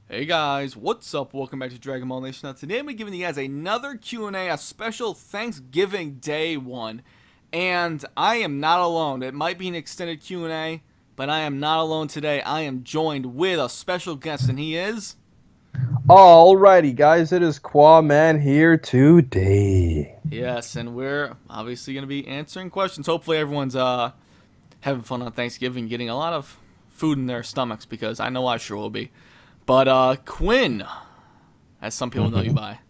Hey guys, what's up? Welcome back to Dragon Ball Nation. Now today I'm giving you guys another Q&A, a special Thanksgiving Day one. And I am not alone. It might be an extended Q&A, but I am not alone today. I am joined with a special guest, and he is... Alrighty, guys, it is Quaman here today. Yes, and we're obviously going to be answering questions. Hopefully everyone's having fun on Thanksgiving, getting a lot of food in their stomachs, because I know I sure will be. But Quinn, as some people know you by.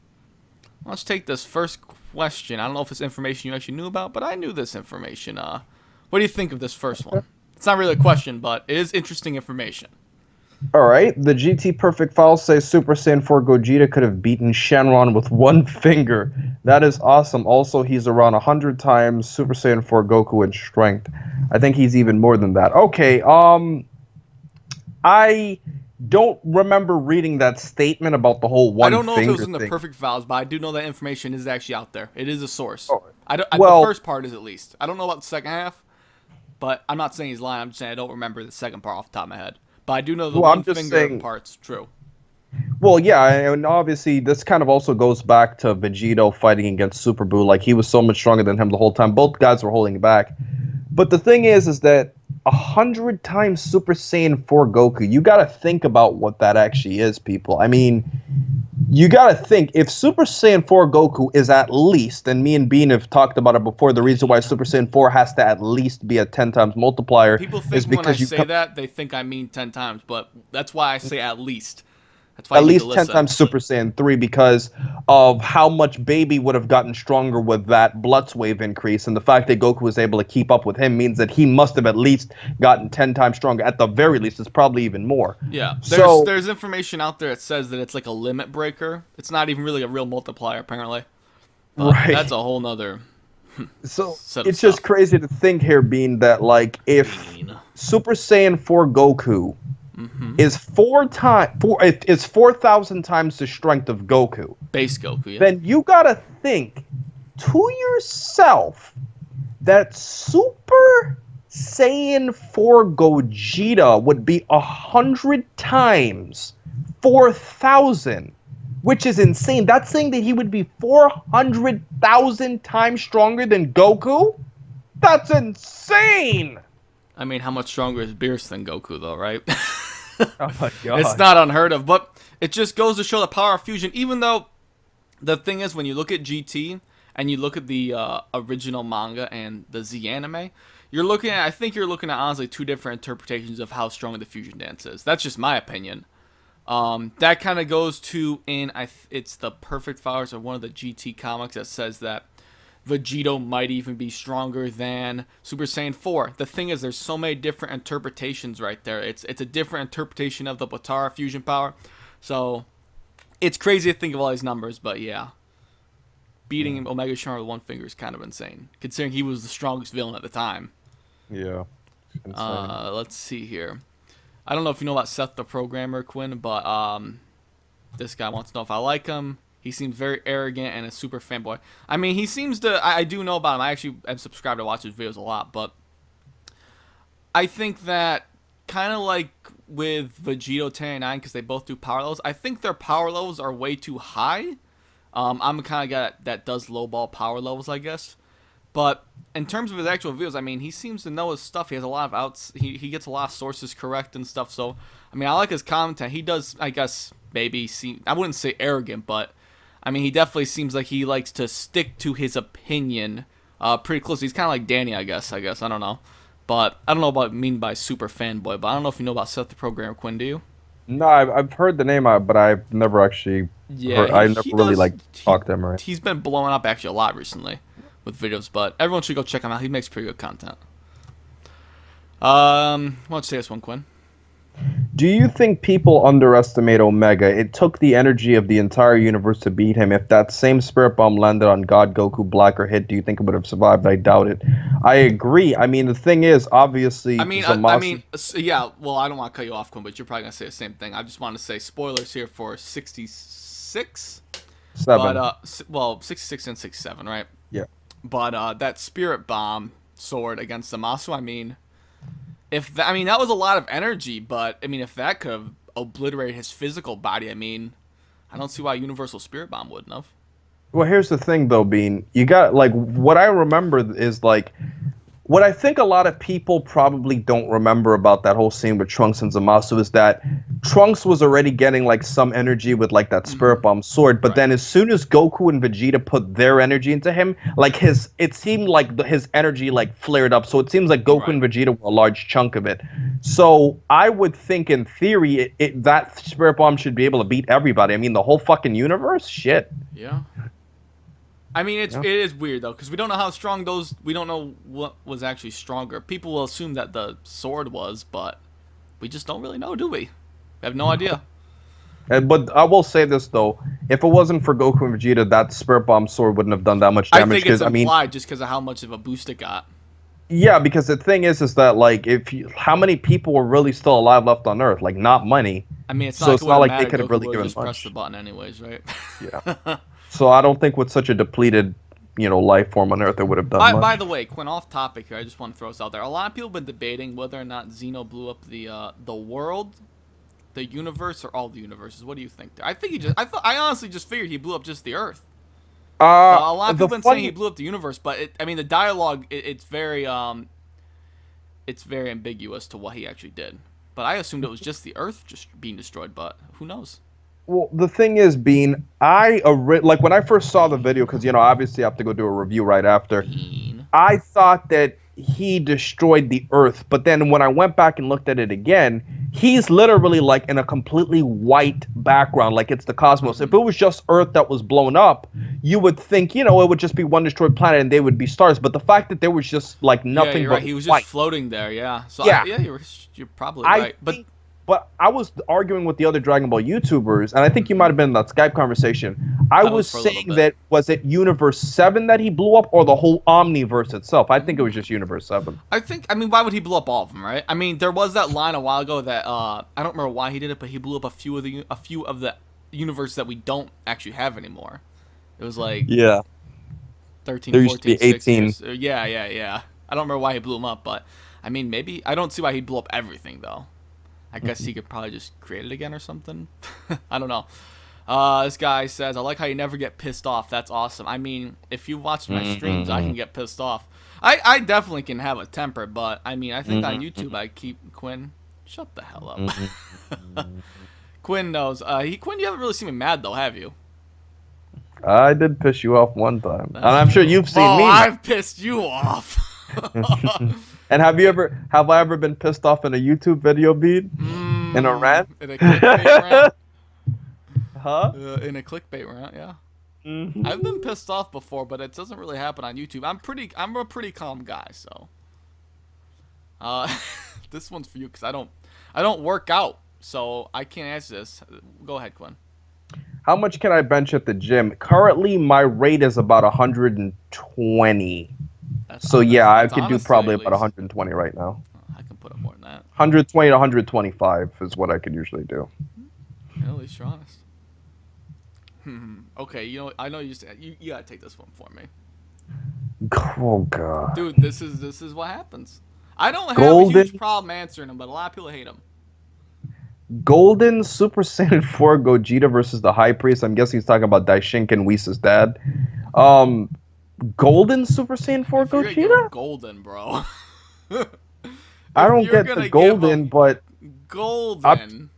Let's take this first question. I don't know if it's information you actually knew about, but I knew this information. What do you think of this first one? It's not really a question, but it is interesting information. Alright, the GT Perfect files say Super Saiyan 4 Gogeta could have beaten Shenron with one finger. That is awesome. Also, he's around 100 times Super Saiyan 4 Goku in strength. I think he's even more than that. Okay, I don't remember reading that statement about the whole I one don't know if it was finger in the thing. perfect files, but I do know that information is actually out there. It is a source. Oh, The well, first part is at least. I don't know about the second half, but I'm not saying he's lying. I'm just saying I don't remember the second part off the top of my head. But I do know the well, one I'm just finger saying. part's true. Well, yeah, and obviously this kind of also goes back to Vegito fighting against Super Buu. Like he was so much stronger than him the whole time. Both guys were holding back. But the thing is that 100 times Super Saiyan 4 Goku. You got to think about what that actually is, people. I mean, you got to think if Super Saiyan 4 Goku is at least, and me and Bean have talked about it before. The reason why Super Saiyan 4 has to at least be a 10 times multiplier People is think when I because you say that, they think I mean 10 times, but that's why I say at least. That's why at you need to least 10 listen. times Super Saiyan 3 because of how much Baby would have gotten stronger with that Bloods wave increase. And the fact that Goku was able to keep up with him means that he must have at least gotten 10 times stronger. At the very least, it's probably even more. Yeah, there's So, there's information out there that says that it's like a limit breaker. It's not even really a real multiplier, apparently. But that's right. a whole nother So, set of it's just stuff. crazy to think here, Bean, that, like, if Bean. Super Saiyan 4 Goku Mm-hmm. is it's 4,000 times the strength of Goku, Base Goku, yeah. then you gotta think to yourself that Super Saiyan 4 Gogeta would be 100 times 4,000, which is insane. That's saying that he would be 400,000 times stronger than Goku? That's insane! I mean, how much stronger is Beerus than Goku, though, right? Oh my It's god. not unheard of, but it just goes to show the power of fusion. Even though the thing is, when you look at GT and you look at the original manga and the Z anime, I think you're looking at honestly two different interpretations of how strong the fusion dance is. That's just my opinion. That kind of goes to it's the Perfect Flowers of one of the GT comics that says that Vegito might even be stronger than Super Saiyan 4. The thing is, there's so many different interpretations right there. It's a different interpretation of the Potara fusion power. So it's crazy to think of all these numbers, but yeah, beating Omega Sharn with one finger is kind of insane, considering he was the strongest villain at the time. Yeah. Insane. Let's see here. I don't know if you know about Seth the Programmer, Quinn, but this guy wants to know if I like him. He seems very arrogant and a super fanboy. I mean, he seems to. I do know about him. I actually am subscribed to watch his videos a lot, but I think that kind of like with Vegito 10 because they both do power levels. I think their power levels are way too high. I'm the kind of guy that does lowball power levels, I guess. But in terms of his actual videos, I mean, he seems to know his stuff. He has a lot of outs. He gets a lot of sources correct and stuff. So, I mean, I like his content. He does, I guess, maybe seem. I wouldn't say arrogant, but I mean, he definitely seems like he likes to stick to his opinion pretty close. He's kind of like Danny, I guess. I don't know. But I don't know what I mean by super fanboy. But I don't know if you know about Seth the Programmer, Quinn. Do you? No, I've heard the name, but I've never actually Yeah, heard. I never really like talked to him, right? he's been blowing up actually a lot recently with videos, but everyone should go check him out. He makes pretty good content. Why don't you say this one, Quinn? Do you think people underestimate Omega? It took the energy of the entire universe to beat him. If that same spirit bomb landed on God, Goku, Black, or Hit, do you think it would have survived? I doubt it. I agree. I mean, the thing is, obviously, Zamasu. Yeah. Well, I don't want to cut you off, Quinn, but you're probably gonna say the same thing. I just want to say spoilers here for 66, but 7. 66 and 67, right? Yeah. But that spirit bomb sword against Zamasu, I mean, I mean that was a lot of energy, but I mean if that could have obliterate his physical body. I mean, I don't see why Universal Spirit Bomb wouldn't have. Well, here's the thing, though, Bean. You got like what I remember is like what I think a lot of people probably don't remember about that whole scene with Trunks and Zamasu is that Trunks was already getting like some energy with like that Spirit Bomb sword, but then as soon as Goku and Vegeta put their energy into him, like it seemed like his energy like flared up. So it seems like Goku and Vegeta were a large chunk of it. So I would think in theory that Spirit Bomb should be able to beat everybody. I mean, the whole fucking universe? Shit. Yeah. I mean, it is weird, though, because we don't know how strong we don't know what was actually stronger. People will assume that the sword was, but we just don't really know, do we? We have no idea. But I will say this, though. If it wasn't for Goku and Vegeta, that Spirit Bomb sword wouldn't have done that much damage. I think it's implied just because of how much of a boost it got. Yeah, because the thing is that, like, how many people were really still alive left on Earth? Like, not money. I mean, it's so it's not like they could have really given just much. Press the button anyways, right? Yeah. So I don't think with such a depleted, life form on Earth, it would have done much. By the way, Quinn, off topic here, I just want to throw this out there. A lot of people have been debating whether or not Xeno blew up the world, the universe, or all the universes. What do you think? I honestly just figured he blew up just the Earth. A lot of people have been saying he blew up the universe, but I mean, the dialogue it's very ambiguous to what he actually did. But I assumed it was just the Earth just being destroyed, but who knows? Well, the thing is, Bean, like when I first saw the video, because obviously I have to go do a review right after. Bean. I thought that he destroyed the Earth, but then when I went back and looked at it again, he's literally like in a completely white background, like it's the cosmos. If it was just Earth that was blown up, you would think, it would just be one destroyed planet and they would be stars. But the fact that there was just like nothing you're but right. He was white. just floating there, yeah. So Yeah. You're probably right. But I was arguing with the other Dragon Ball YouTubers, and I think you might have been in that Skype conversation. I was saying that, was it Universe 7 that he blew up, or the whole Omniverse itself? I think it was just Universe 7. I mean, why would he blow up all of them, right? I mean, there was that line a while ago that, I don't remember why he did it, but he blew up a few of the universes that we don't actually have anymore. It was like... Yeah. 13, there 14, used to be 18. 16. Yeah. I don't remember why he blew them up, but, I mean, maybe... I don't see why he'd blow up everything, though. I guess he could probably just create it again or something. I don't know. This guy says, I like how you never get pissed off. That's awesome. I mean, if you watch my streams, I can get pissed off. I definitely can have a temper, but, I mean, I think on YouTube I keep... Quinn, shut the hell up. Quinn knows. Quinn, you haven't really seen me mad, though, have you? I did piss you off one time. And I'm sure you've seen me. I've pissed you off. And have I ever been pissed off in a YouTube video, Beat? In a rant? In a clickbait rant? Huh? In a clickbait rant, yeah. I've been pissed off before, but it doesn't really happen on YouTube. I'm a pretty calm guy, so. This one's for you because I don't work out, so I can't answer this. Go ahead, Quinn. How much can I bench at the gym? Currently, my rate is about 120. So yeah, I could do probably about 120 right now. I can put up more than that. 120 to 125 is what I could usually do. Yeah, at least you're honest. Okay, I know you gotta take this one for me. Oh god. Dude, this is what happens. I don't have a huge problem answering them, but a lot of people hate them. Golden Super Saiyan 4 Gogeta versus the High Priest. I'm guessing he's talking about Daishinken Whis' dad. Golden Super Saiyan 4 Gogeta? Golden, bro. I don't get the golden, but... Golden.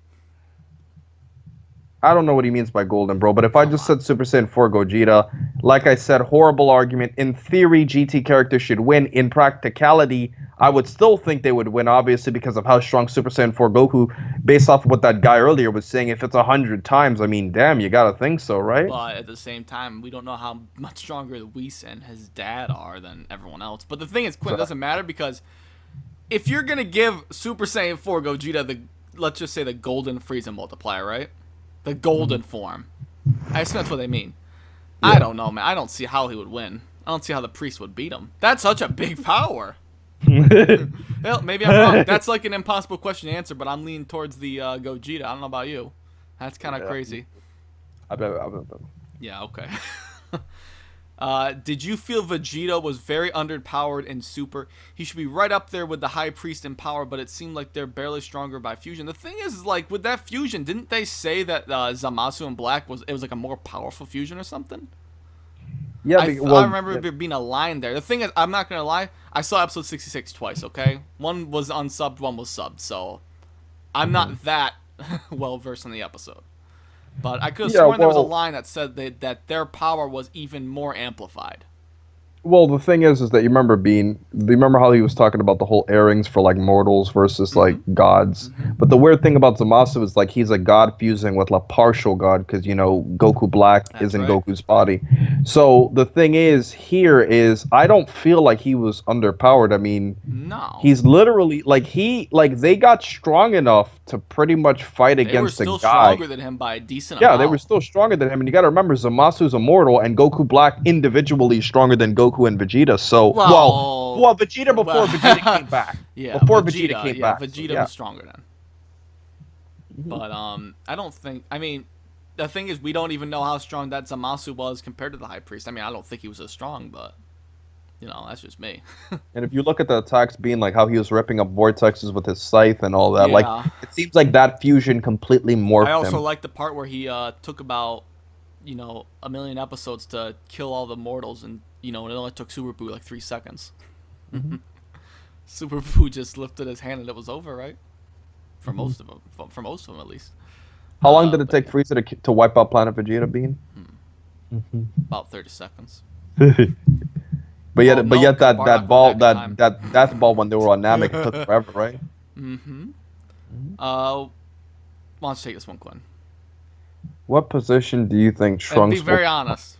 I don't know what he means by golden, bro, but if I just said Super Saiyan 4 Gogeta, like I said, horrible argument. In theory, GT characters should win. In practicality, I would still think they would win, obviously, because of how strong Super Saiyan 4 Goku, based off of what that guy earlier was saying, if it's 100 times, I mean, damn, you gotta think so, right? But at the same time, we don't know how much stronger Whis and his dad are than everyone else. But the thing is, Quinn, it doesn't matter, because if you're gonna give Super Saiyan 4 Gogeta let's just say the golden Frieza multiplier, right? The golden form. I assume that's what they mean. Yeah. I don't know, man. I don't see how he would win. I don't see how the priest would beat him. That's such a big power. Well, maybe I'm wrong. That's like an impossible question to answer, but I'm leaning towards the Gogeta. I don't know about you. That's kind of crazy. I bet. Yeah, okay. Did you feel Vegito was very underpowered in Super? He should be right up there with the High Priest in power, but it seemed like they're barely stronger by fusion. The thing is, like, with that fusion, didn't they say that Zamasu in Black was like a more powerful fusion or something? Yeah, I remember there being a line there. The thing is, I'm not gonna lie, I saw episode 66 twice. Okay, one was unsubbed, one was subbed, so I'm not that well versed in the episode. But I could have sworn there was a line that said that their power was even more amplified. Well, the thing is that you remember how he was talking about the whole airings for like mortals versus like gods. But the weird thing about Zamasu is like he's a god fusing with a partial god because Goku Black is in Goku's body. So the thing is I don't feel like he was underpowered. I mean, no, he's literally they got strong enough to pretty much fight against a guy. They were still stronger than him by a decent amount. Yeah, they were still stronger than him, and you got to remember Zamasu's immortal, and Goku Black individually is stronger than Goku and Vegeta. So, well, Vegeta before Vegeta came back. Yeah, before Vegeta came back. Vegeta was stronger then. But I don't think. I mean, the thing is, we don't even know how strong that Zamasu was compared to the High Priest. I mean, I don't think he was as strong, but that's just me. And if you look at the attacks being like how he was ripping up vortexes with his scythe and all that, like it seems like that fusion completely morphed him. I also like the part where he took about a million episodes to kill all the mortals, and it only took Super Buu like 3 seconds. Super Buu just lifted his hand and it was over, right? For most of them, at least. How long did it take Frieza to wipe out Planet Vegeta, Bean? About 30 seconds. But yet that ball when they were on Namek took forever, right? Why don't you take this one, Quinn? What position do you think Trunks? And be very honest.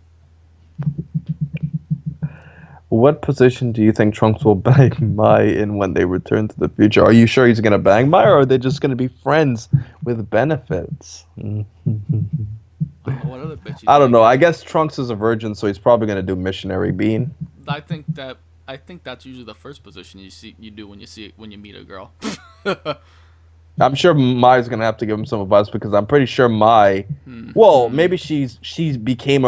What position do you think Trunks will bang Mai in when they return to the future? Are you sure he's gonna bang Mai, or are they just gonna be friends with benefits? What other bitch? I don't know. I guess Trunks is a virgin, so he's probably gonna do missionary Bean. I think that's usually the first position you do when you meet a girl. I'm sure Mai's gonna have to give him some advice because I'm pretty sure Mai. Well, maybe she became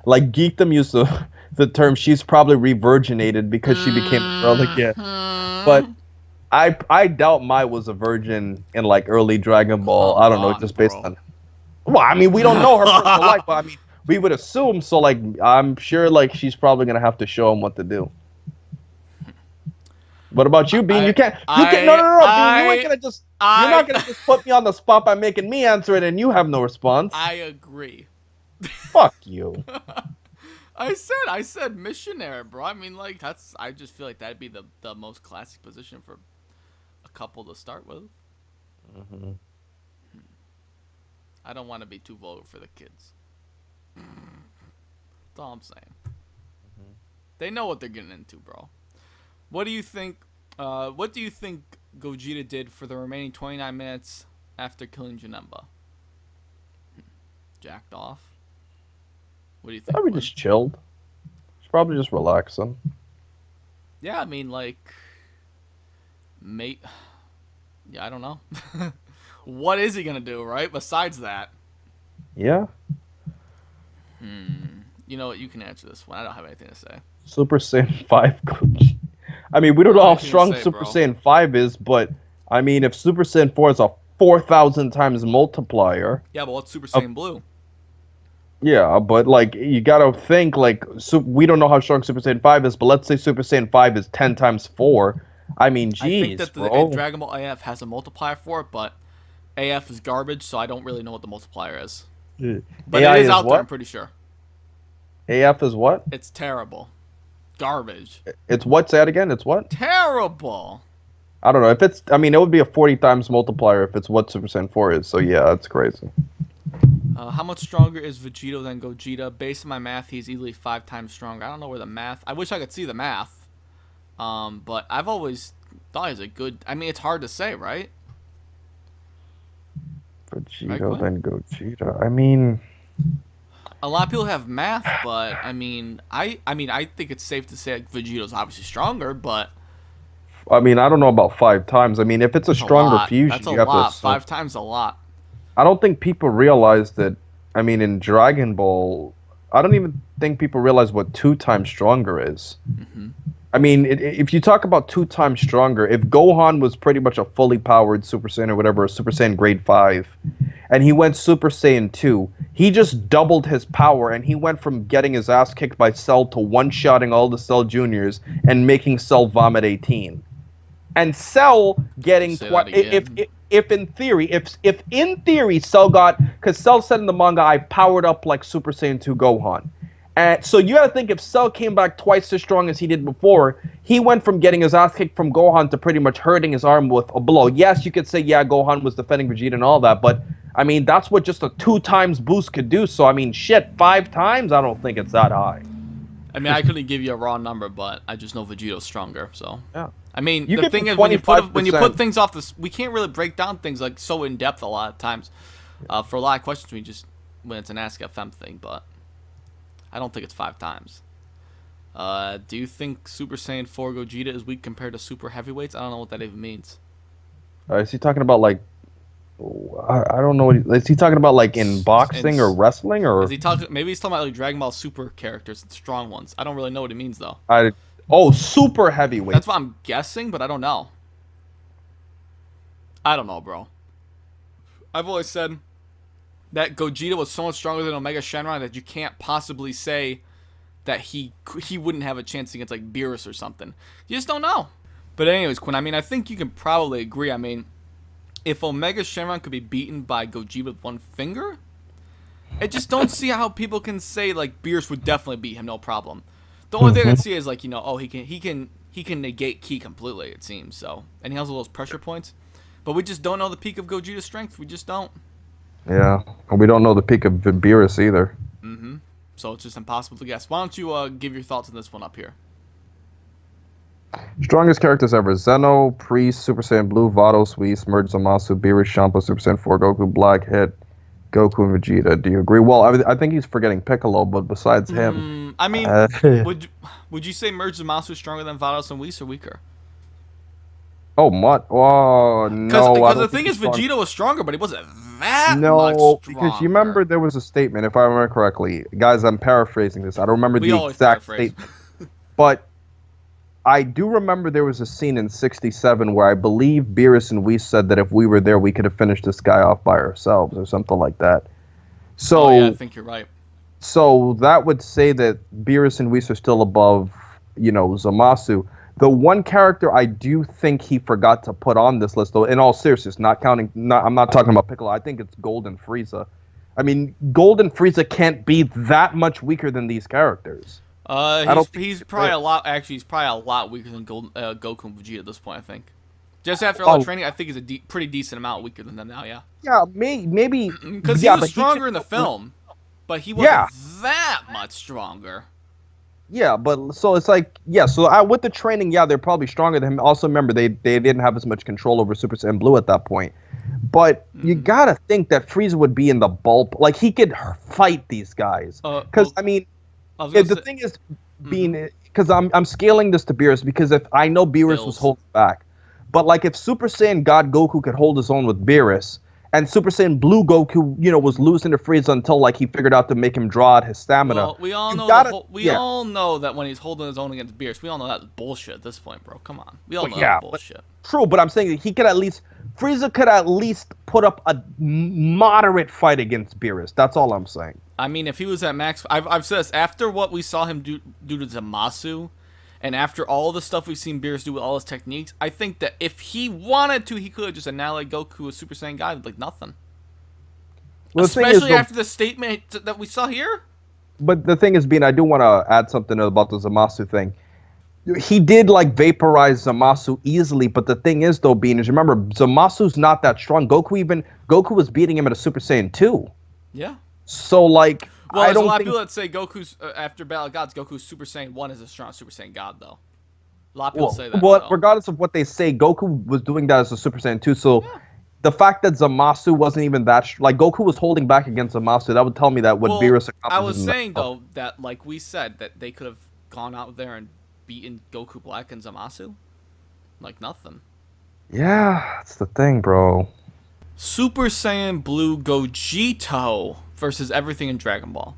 like Geekdom used the term. She's probably re-virginated because she became a girl again. But I doubt Mai was a virgin in like early Dragon Ball. I don't know, just based on. Well, I mean, we don't know her personal life, but I mean, we would assume. So, like, I'm sure, like, she's probably gonna have to show him what to do. What about you, Bean? No, Bean, you ain't gonna just. You're not gonna just put me on the spot by making me answer it, and you have no response. I agree. Fuck you. I said missionary, bro. I mean, like, I just feel like that'd be the most classic position for a couple to start with. I don't want to be too vulgar for the kids. That's all I'm saying. They know what they're getting into, bro. What do you think? What do you think Gogeta did for the remaining 29 minutes after killing Janemba? Jacked off. What do you think? Probably just chilled. He's probably just relaxing. Yeah, I mean, like, mate. Yeah, I don't know. What is he gonna do, right? Besides that. Yeah. You know what? You can answer this one. I don't have anything to say. Super Saiyan 5 Gogeta. I mean, we don't know how strong Super Saiyan 5 is, but I mean, if Super Saiyan 4 is a 4,000 times multiplier. Yeah, but what's Super Saiyan Blue? Yeah, but like you gotta think like we don't know how strong Super Saiyan 5 is, but let's say Super Saiyan 5 is 10 times 4. I mean, geez, I think that the Dragon Ball AF has a multiplier for it, but AF is garbage, so I don't really know what the multiplier is. But AI it is out there, I'm pretty sure. AF is what? It's terrible. Garbage. It's what? Say it again. It's what? Terrible. I don't know. If it's, I mean, it would be a 40 times multiplier if it's what Super Saiyan 4 is. So yeah, that's crazy. How much stronger is Vegito than Gogeta? Based on my math, he's easily 5 times stronger. I don't know where the math. I wish I could see the math. But I've always thought he's a good. I mean, it's hard to say, right? Vegito than Gogeta. I mean, a lot of people have math, but I mean, I think it's safe to say like, Vegito's obviously stronger, but I mean, I don't know about 5 times. I mean, if it's a stronger fusion, that's a you have lot. to 5 times a lot. I don't think people realize that. I mean, in Dragon Ball, I don't even think people realize what 2 times stronger is. Mm-hmm. I mean, if you talk about 2 times stronger, if Gohan was pretty much a fully powered Super Saiyan or whatever, a Super Saiyan grade 5, and he went Super Saiyan 2, he just doubled his power, and he went from getting his ass kicked by Cell to one-shotting all the Cell Juniors and making Cell vomit 18. And Cell getting if in theory Cell got, because Cell said in the manga, I powered up like Super Saiyan 2 Gohan. And so you gotta think, if Cell came back twice as strong as he did before, he went from getting his ass kicked from Gohan to pretty much hurting his arm with a blow. Yes, you could say, yeah, Gohan was defending Vegeta and all that, but I mean, that's what just a 2 times boost could do. So I mean, shit, 5 times? I don't think it's that high. I mean, I couldn't give you a raw number, but I just know Vegito's stronger. So yeah. I mean, the thing is, when you put things off this, we can't really break down things like so in depth a lot of times. For a lot of questions, we just when it's an Ask FM thing, but I don't think it's 5 times. Do you think Super Saiyan 4 Gogeta is weak compared to super heavyweights? I don't know what that even means. Is he talking about like? I don't know. Is he talking about like in boxing or wrestling or? Is he talking? Maybe he's talking about like Dragon Ball Super characters, strong ones. I don't really know what it means though. Super heavyweight. That's what I'm guessing, but I don't know. I don't know, bro. I've always said that Gogeta was so much stronger than Omega Shenron that you can't possibly say that he wouldn't have a chance against like Beerus or something. You just don't know. But anyways, Quinn, I mean, I think you can probably agree. I mean, if Omega Shenron could be beaten by Gogeta with one finger, I just don't see how people can say like Beerus would definitely beat him, no problem. The only thing I can see is like, you know, oh, he can negate Ki completely, it seems. So, and he has all those pressure points, but we just don't know the peak of Gogeta's strength. We just don't. Yeah, and we don't know the peak of Beerus either. Mm-hmm. So it's just impossible to guess. Why don't you give your thoughts on this one up here? Strongest characters ever: Zeno, Priest, Super Saiyan Blue, Vados, Whis, Merge Zamasu, Beerus, Champa, Super Saiyan 4, Goku, Black, Hit, Goku, and Vegeta. Do you agree? Well, I think he's forgetting Piccolo, but besides him... I mean, would you say Merge Zamasu is stronger than Vados and Whis or weaker? Oh, what? Oh, no. Because the thing is, Vegeta was stronger, but he wasn't that much stronger. Because you remember there was a statement, if I remember correctly. Guys, I'm paraphrasing this. I don't remember the exact statement. But I do remember there was a scene in 67 where I believe Beerus and Whis said that if we were there, we could have finished this guy off by ourselves or something like that. So, yeah, I think you're right. So that would say that Beerus and Whis are still above, you know, Zamasu. The one character I do think he forgot to put on this list, though, in all seriousness, I'm not talking about Piccolo. I think it's Golden Frieza. I mean, Golden Frieza can't be that much weaker than these characters. He's probably a lot. Actually, he's probably a lot weaker than Goku and Vegeta at this point. I think. Just after all the training, I think he's a pretty decent amount weaker than them now. Yeah. Yeah, maybe because he was stronger in the film, but he wasn't that much stronger. Yeah, but so it's like, so with the training, they're probably stronger than him. Also, remember, they didn't have as much control over Super Saiyan Blue at that point. But you gotta think that Frieza would be in the bulk. Like, he could fight these guys. Because, I mean, the thing is, because I'm scaling this to Beerus, because if I know Beerus was holding back. But, like, if Super Saiyan God Goku could hold his own with Beerus, and Super Saiyan Blue Goku, you know, was losing to Frieza until like he figured out to make him draw out his stamina. Well, we all know that when he's holding his own against Beerus, we all know that's bullshit at this point, bro. Come on, we all know that's bullshit. True, but I'm saying that Frieza could at least put up a moderate fight against Beerus. That's all I'm saying. I mean, if he was at max, I've said this after what we saw him do to Zamasu. And after all the stuff we've seen Beerus do with all his techniques, I think that if he wanted to, he could have just annihilated Goku, a Super Saiyan guy, with like nothing. Well, especially after the statement that we saw here. But the thing is, Bean, I do want to add something about the Zamasu thing. He did like vaporize Zamasu easily, but the thing is, though, Bean, is remember Zamasu's not that strong. Goku was beating him at a Super Saiyan 2. Yeah. So like. Well, there's a lot of people that say Goku's after Battle of Gods, Goku's Super Saiyan 1 is a strong Super Saiyan God, though. A lot of people say that. Well, regardless of what they say, Goku was doing that as a Super Saiyan 2. So the fact that Zamasu wasn't even that like Goku was holding back against Zamasu, that would tell me that what Beerus accomplished. I was saying though that like we said that they could have gone out there and beaten Goku Black and Zamasu, like nothing. Yeah, that's the thing, bro. Super Saiyan Blue Gogeta versus everything in Dragon Ball.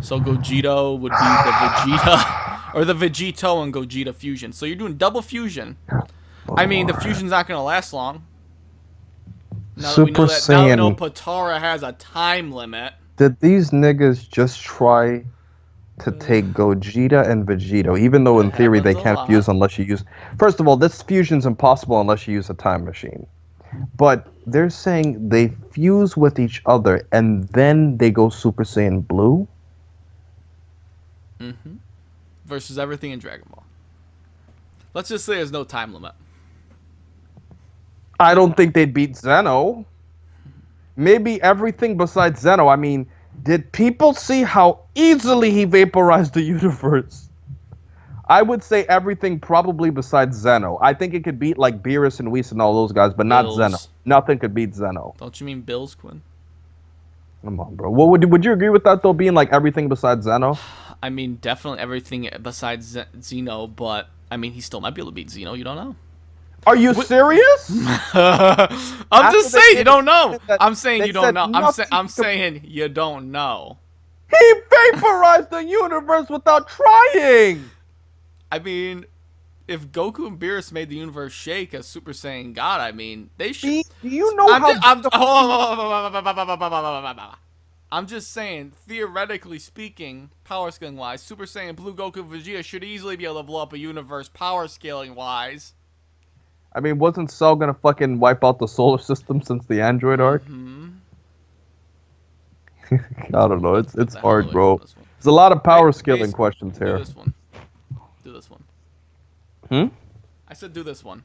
So Gogeta would be the Vegeta, or the Vegito and Gogeta fusion. So you're doing double fusion. I mean, the fusion's not gonna last long. Now that we know that, now that we know Potara has a time limit. Did these niggas just try to take Gogeta and Vegito, even though in theory they can't fuse unless you use... First of all, this fusion's impossible unless you use a time machine. But they're saying they fuse with each other and then they go Super Saiyan Blue? Mm-hmm. Versus everything in Dragon Ball. Let's just say there's no time limit. I don't think they'd beat Zeno. Maybe everything besides Zeno. I mean, did people see how easily he vaporized the universe? I would say everything probably besides Zeno. I think it could beat like Beerus and Whis and all those guys, but not Zeno. Nothing could beat Zeno. Don't you mean Bills, Quinn? Come on, bro. What would you agree with that though, being like everything besides Zeno? I mean, definitely everything besides Zeno, but I mean, he still might be able to beat Zeno. You don't know. Are you serious? I'm just saying you don't know. I'm saying you don't know. I'm saying you don't know. He vaporized the universe without trying. I mean, if Goku and Beerus made the universe shake as Super Saiyan God, I mean, they should. Do you know I'm just saying, theoretically speaking, power scaling wise, Super Saiyan Blue Goku and Vegeta should easily be able to blow up a universe power scaling wise. I mean, wasn't Cell gonna fucking wipe out the solar system since the Android arc? Mm-hmm. I don't know. It's hard, bro. There's a lot of power scaling questions here. Do this one. Do this one. I said do this one.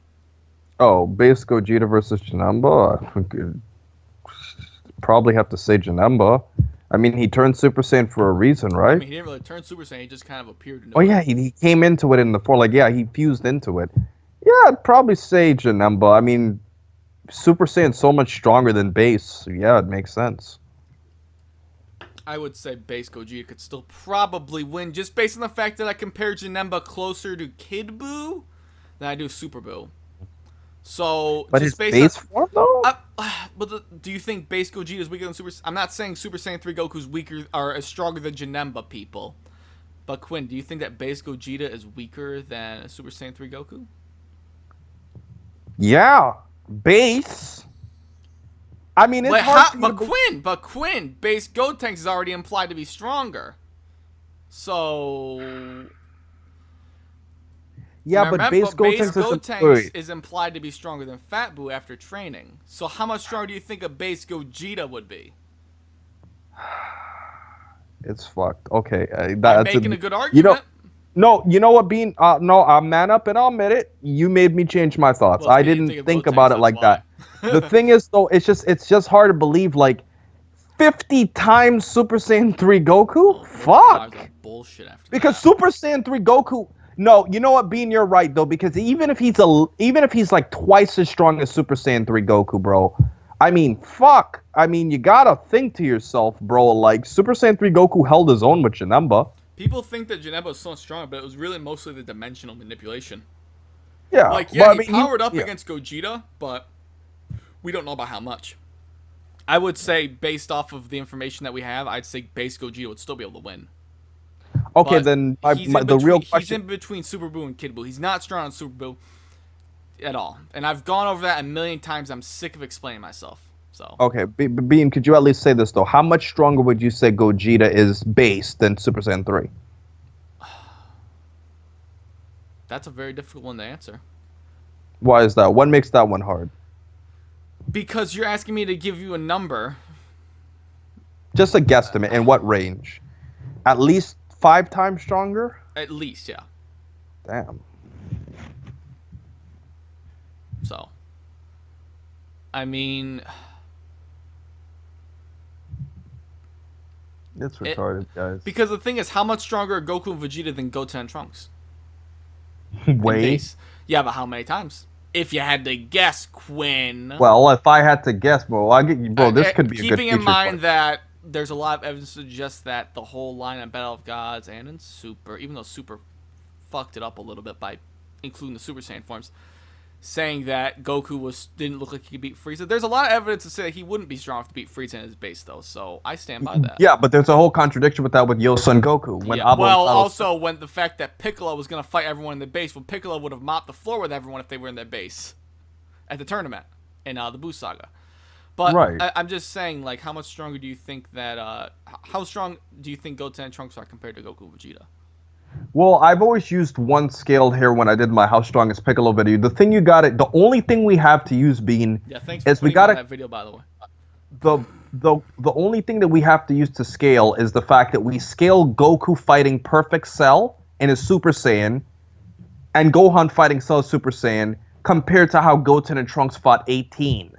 Oh, base Gogeta versus Janemba? I think probably have to say Janemba. I mean, he turned Super Saiyan for a reason, right? I mean, he didn't really turn Super Saiyan. He just kind of appeared into it. Yeah, he came into it in the 4. Like, yeah, he fused into it. Yeah, I'd probably say Janemba. I mean, Super Saiyan's so much stronger than base. So yeah, it makes sense. I would say base Gogeta could still probably win just based on the fact that I compare Janemba closer to Kid Buu than I do Super Buu. So, but just his base form though. Do you think base Gogeta is weaker than Super? I'm not saying Super Saiyan 3 Goku's weaker or is stronger than Janemba, people. But Quinn, do you think that base Gogeta is weaker than Super Saiyan 3 Goku? Yeah, base. I mean, it's hard. But Quinn, base Gotenks is already implied to be stronger. So. Yeah, but base Gotenks is implied to be stronger than Fat Buu after training. So how much stronger do you think a base Gogeta would be? It's fucked. Okay, I'm making a good argument. You know what, Bean? No, I'll man up and I'll admit it. You made me change my thoughts. I didn't think about it like that. The thing is, though, it's just hard to believe. Like, 50 times Super Saiyan 3 Goku? Fuck. Bullshit after because Super Saiyan 3 Goku. No, you know what, Bean? You're right though, because even if he's like twice as strong as Super Saiyan 3 Goku, bro. I mean, fuck. I mean, you gotta think to yourself, bro. Like, Super Saiyan 3 Goku held his own with Janemba. People think that Janemba was so strong, but it was really mostly the dimensional manipulation. Yeah. Like, yeah, he powered up against Gogeta, but we don't know about how much. I would say, based off of the information that we have, I'd say base Gogeta would still be able to win. Okay, but then the real question... He's in between Super Buu and Kid Buu. He's not strong on Super Buu at all. And I've gone over that a million times. I'm sick of explaining myself. So. Okay, Beam, could you at least say this, though? How much stronger would you say Gogeta is base than Super Saiyan 3? That's a very difficult one to answer. Why is that? What makes that one hard? Because you're asking me to give you a number. Just a guesstimate. In what range? At least 5 times stronger? At least, yeah. Damn. So. I mean... It's retarded, guys. Because the thing is, how much stronger are Goku and Vegeta than Goten and Trunks? Way? Yeah, but how many times? If you had to guess, Quinn. Well, if I had to guess, bro, this could be a good keeping in mind that there's a lot of evidence to suggest that the whole line in Battle of Gods and in Super, even though Super fucked it up a little bit by including the Super Saiyan forms, saying that Goku didn't look like he could beat Frieza. There's a lot of evidence to say that he wouldn't be strong enough to beat Frieza in his base, though. So I stand by that. Yeah, but there's a whole contradiction with that with Yosa and Goku. When Yeah. Well, Abba also when the fact that Piccolo was gonna fight everyone in the base, when Piccolo would have mopped the floor with everyone if they were in their base at the tournament in the Buu Saga. But Right. I'm just saying, like, how much stronger do you think that? How strong do you think Goten and Trunks are compared to Goku and Vegeta? Well, I've always used one scale here when I did my How Strong is Piccolo video. The thing you got it. The only thing we have to use, Bean, Yeah, thanks for is we putting got on that video, by the way. the only thing that we have to use to scale is the fact that we scale Goku fighting Perfect Cell in his Super Saiyan, and Gohan fighting Cell Super Saiyan, compared to how Goten and Trunks fought 18.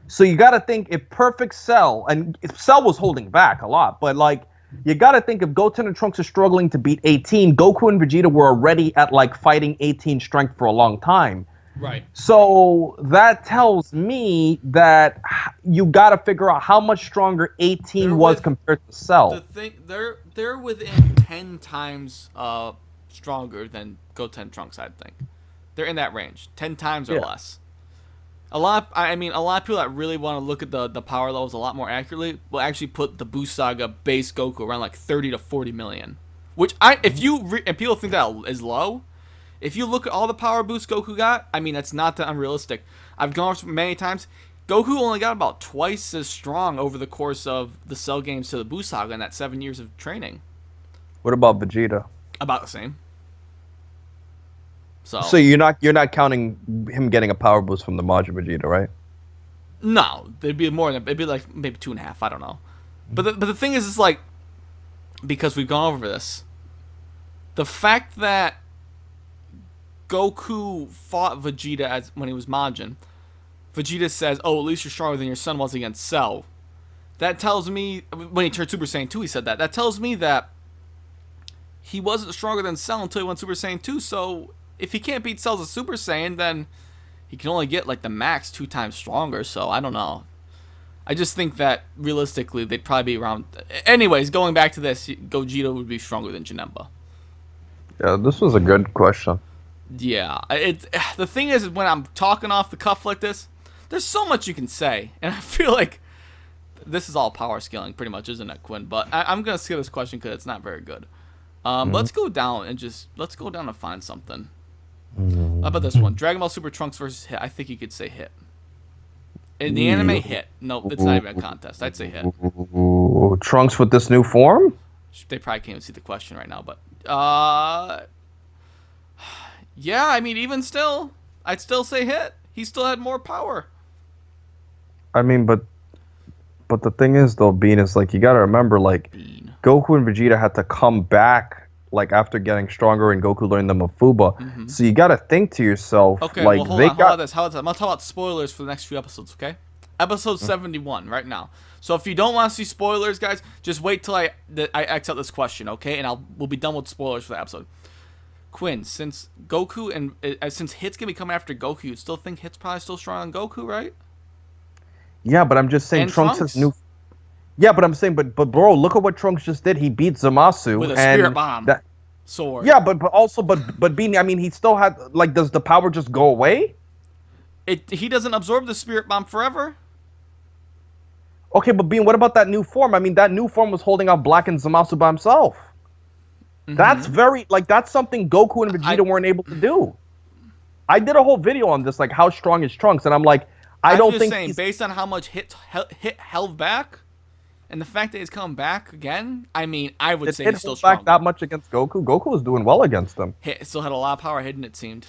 So you got to think if Perfect Cell, and if Cell was holding back a lot, but like you got to think if Goten and Trunks are struggling to beat 18, Goku and Vegeta were already at like fighting 18 strength for a long time. Right. So that tells me that you got to figure out how much stronger 18 was compared to Cell. The thing, they're within 10 times stronger than Goten and Trunks. I think they're in that range, 10 times or less. A lot of people that really want to look at the power levels a lot more accurately will actually put the Buu Saga base Goku around like 30 to 40 million. Which and people think that is low. If you look at all the power boosts Goku got, I mean, that's not that unrealistic. I've gone over many times. Goku only got about twice as strong over the course of the Cell games to the Buu Saga in that 7 years of training. What about Vegeta? About the same. So you're not counting him getting a power boost from the Majin Vegeta, right? No, it'd be more than, it'd be like maybe 2.5. I don't know. But the thing is, it's like, because we've gone over this, the fact that Goku fought Vegeta when he was Majin, Vegeta says, "Oh, at least you're stronger than your son was against Cell." That tells me, when he turned Super Saiyan 2, he said that. That tells me that he wasn't stronger than Cell until he went Super Saiyan 2. So if he can't beat Cell as a Super Saiyan, then he can only get like the max 2 times stronger. So I don't know. I just think that realistically they'd probably be around. Anyways, going back to this, Gogeta would be stronger than Janemba. Yeah, this was a good question. Yeah, the thing is when I'm talking off the cuff like this, there's so much you can say, and I feel like this is all power scaling, pretty much, isn't it, Quinn? But I'm gonna skip this question because it's not very good. Let's go down and find something. How about this one? Dragon Ball Super Trunks versus Hit. I think you could say Hit. In the anime, Hit. No, it's not even a contest. I'd say Hit. Ooh, Trunks with this new form? They probably can't even see the question right now, but yeah, I mean, even still, I'd still say Hit. He still had more power. I mean, but the thing is, though, Bean, is like, you gotta remember, like, Goku and Vegeta had to come back, like, after getting stronger, and Goku learned them of Fuba. Mm-hmm. So you gotta think to yourself, okay, like, well, hold on, how about this? I'm gonna talk about spoilers for the next few episodes, okay? Episode 71 right now. So if you don't want to see spoilers, guys, just wait till I accept this question, okay? And we'll be done with spoilers for the episode. Quinn, since Goku and since Hit's gonna be coming after Goku, you still think Hit's probably still stronger than Goku, right? Yeah, but I'm just saying and Trunks has new. Yeah, but I'm saying, but bro, look at what Trunks just did. He beat Zamasu with a spirit bomb sword. Yeah, but Bean, I mean, he still had, like, does the power just go away? He doesn't absorb the spirit bomb forever. Okay, but Bean, what about that new form? I mean, that new form was holding out Black and Zamasu by himself. Mm-hmm. That's something Goku and Vegeta weren't able to do. I did a whole video on this, like, how strong is Trunks, and I'm like, I'm don't think saying, based on how much Hit held back, and the fact that he's come back again, I mean, I would say he's still strong. Back that much against Goku? Goku was doing well against him. Hit still had a lot of power hidden, it seemed.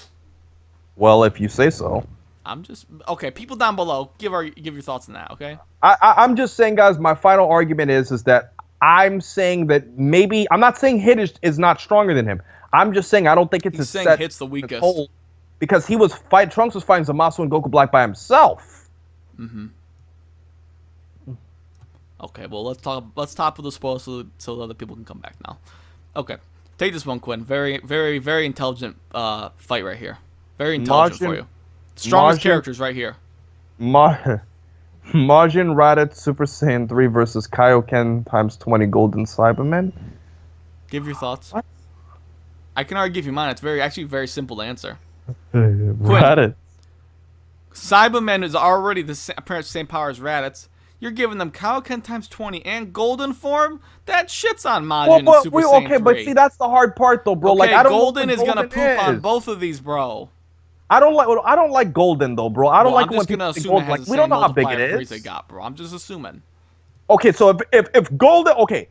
Well, if you say so. I'm just okay. People down below, give your thoughts on that, okay? I'm just saying, guys. My final argument is that I'm saying that maybe I'm not saying Hit is not stronger than him. I'm just saying I don't think it's saying Hit's the weakest. Because Trunks was fighting Zamasu and Goku Black by himself. Mm-hmm. Okay, well let's talk with the spoilers so other people can come back now. Okay, take this one, Quinn. Very, very, very intelligent fight right here. Very intelligent for you. Strongest characters right here. Majin Raditz Super Saiyan 3 versus Kaioken times 20 Golden Cybermen. Give your thoughts. What? I can already give you mine. It's actually very simple to answer. Raditz. Cybermen is already the same power as Raditz. You're giving them Kaioken times 20 and Golden form? That shit's on Majin and Super Saiyan 3. But see, that's the hard part, though, bro. Okay, like, I don't Golden know is gonna poop on both of these, bro. I don't like Golden, though, bro. I don't like when people say Golden. Like, we don't know how big it is. Frieza got, bro. I'm just assuming. Okay, so if Golden, okay,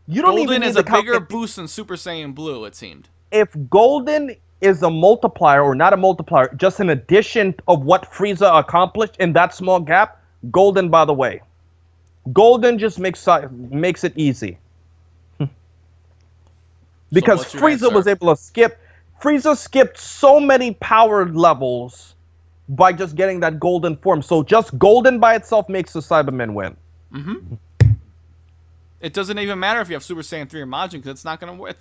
you don't Golden even is a bigger boost than Super Saiyan Blue, it seemed. If Golden is a multiplier or not a multiplier, just an addition of what Frieza accomplished in that small gap, Golden, by the way. Golden just makes it easy. Because so Frieza was able to skip. Frieza skipped so many power levels by just getting that golden form. So just Golden by itself makes the Cybermen win. Mm-hmm. It doesn't even matter if you have Super Saiyan 3 or Majin because it's not gonna work.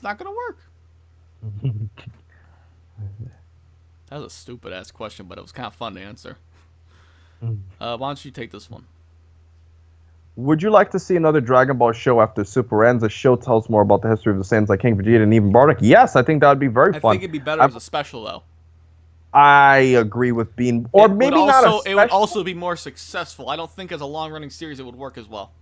That was a stupid ass question, but it was kind of fun to answer. Why don't you take this one? Would you like to see another Dragon Ball show after Super ends? The show tells more about the history of the Saiyans like King Vegeta and even Bardock. Yes, I think that would be very fun. I think it'd be better as a special, though. I agree with being... Or maybe not a special. It would also be more successful. I don't think as a long-running series it would work as well.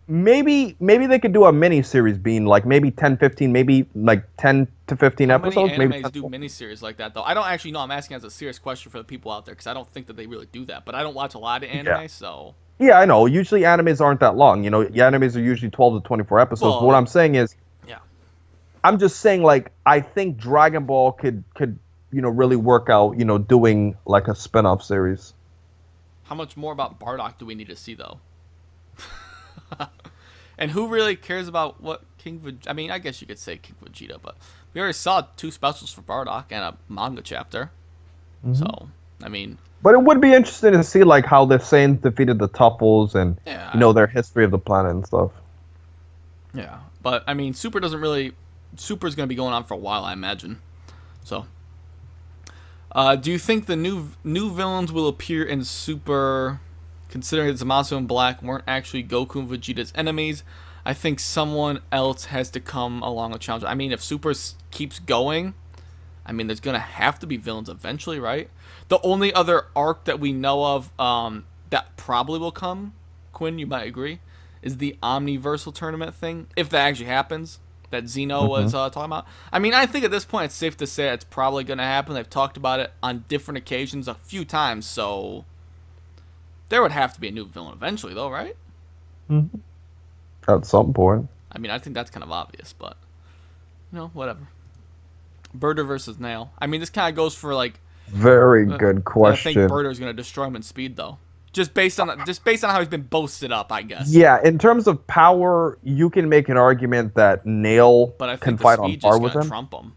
Maybe they could do a mini-series, being like maybe 10, 15, maybe like 10 to 15 episodes. How many animes do mini-series like that, though? I don't actually know. I'm asking as a serious question for the people out there because I don't think that they really do that. But I don't watch a lot of anime, so... Yeah, I know. Usually animes aren't that long. You know, animes are usually 12 to 24 episodes. Well, but what I'm saying is, I'm just saying, like, I think Dragon Ball could really work out, doing like a spin-off series. How much more about Bardock do we need to see, though? And who really cares about what King Vegeta... I mean, I guess you could say King Vegeta, but we already saw 2 specials for Bardock and a manga chapter. Mm-hmm. So, I mean... But it would be interesting to see like how the Saiyans defeated the Tupples and their history of the planet and stuff. Yeah, but I mean, Super's going to be going on for a while, I imagine. So, do you think the new villains will appear in Super, considering that Zamasu and Black weren't actually Goku and Vegeta's enemies? I think someone else has to come along with challenge. I mean, if Super keeps going, I mean, there's going to have to be villains eventually, right? The only other arc that we know of that probably will come, Quinn, you might agree, is the Omniversal Tournament thing, if that actually happens, that Zeno was talking about. I mean, I think at this point it's safe to say it's probably going to happen. They've talked about it on different occasions a few times, so there would have to be a new villain eventually, though, right? Mm-hmm. At some point. I mean, I think that's kind of obvious, but, whatever. Birder versus Nail. I mean, this kind of goes for, like... Very good question. I think Birder's going to destroy him in speed, though. Just based on how he's been boasted up, I guess. Yeah, in terms of power, you can make an argument that Nail can fight on par with him. Trump him.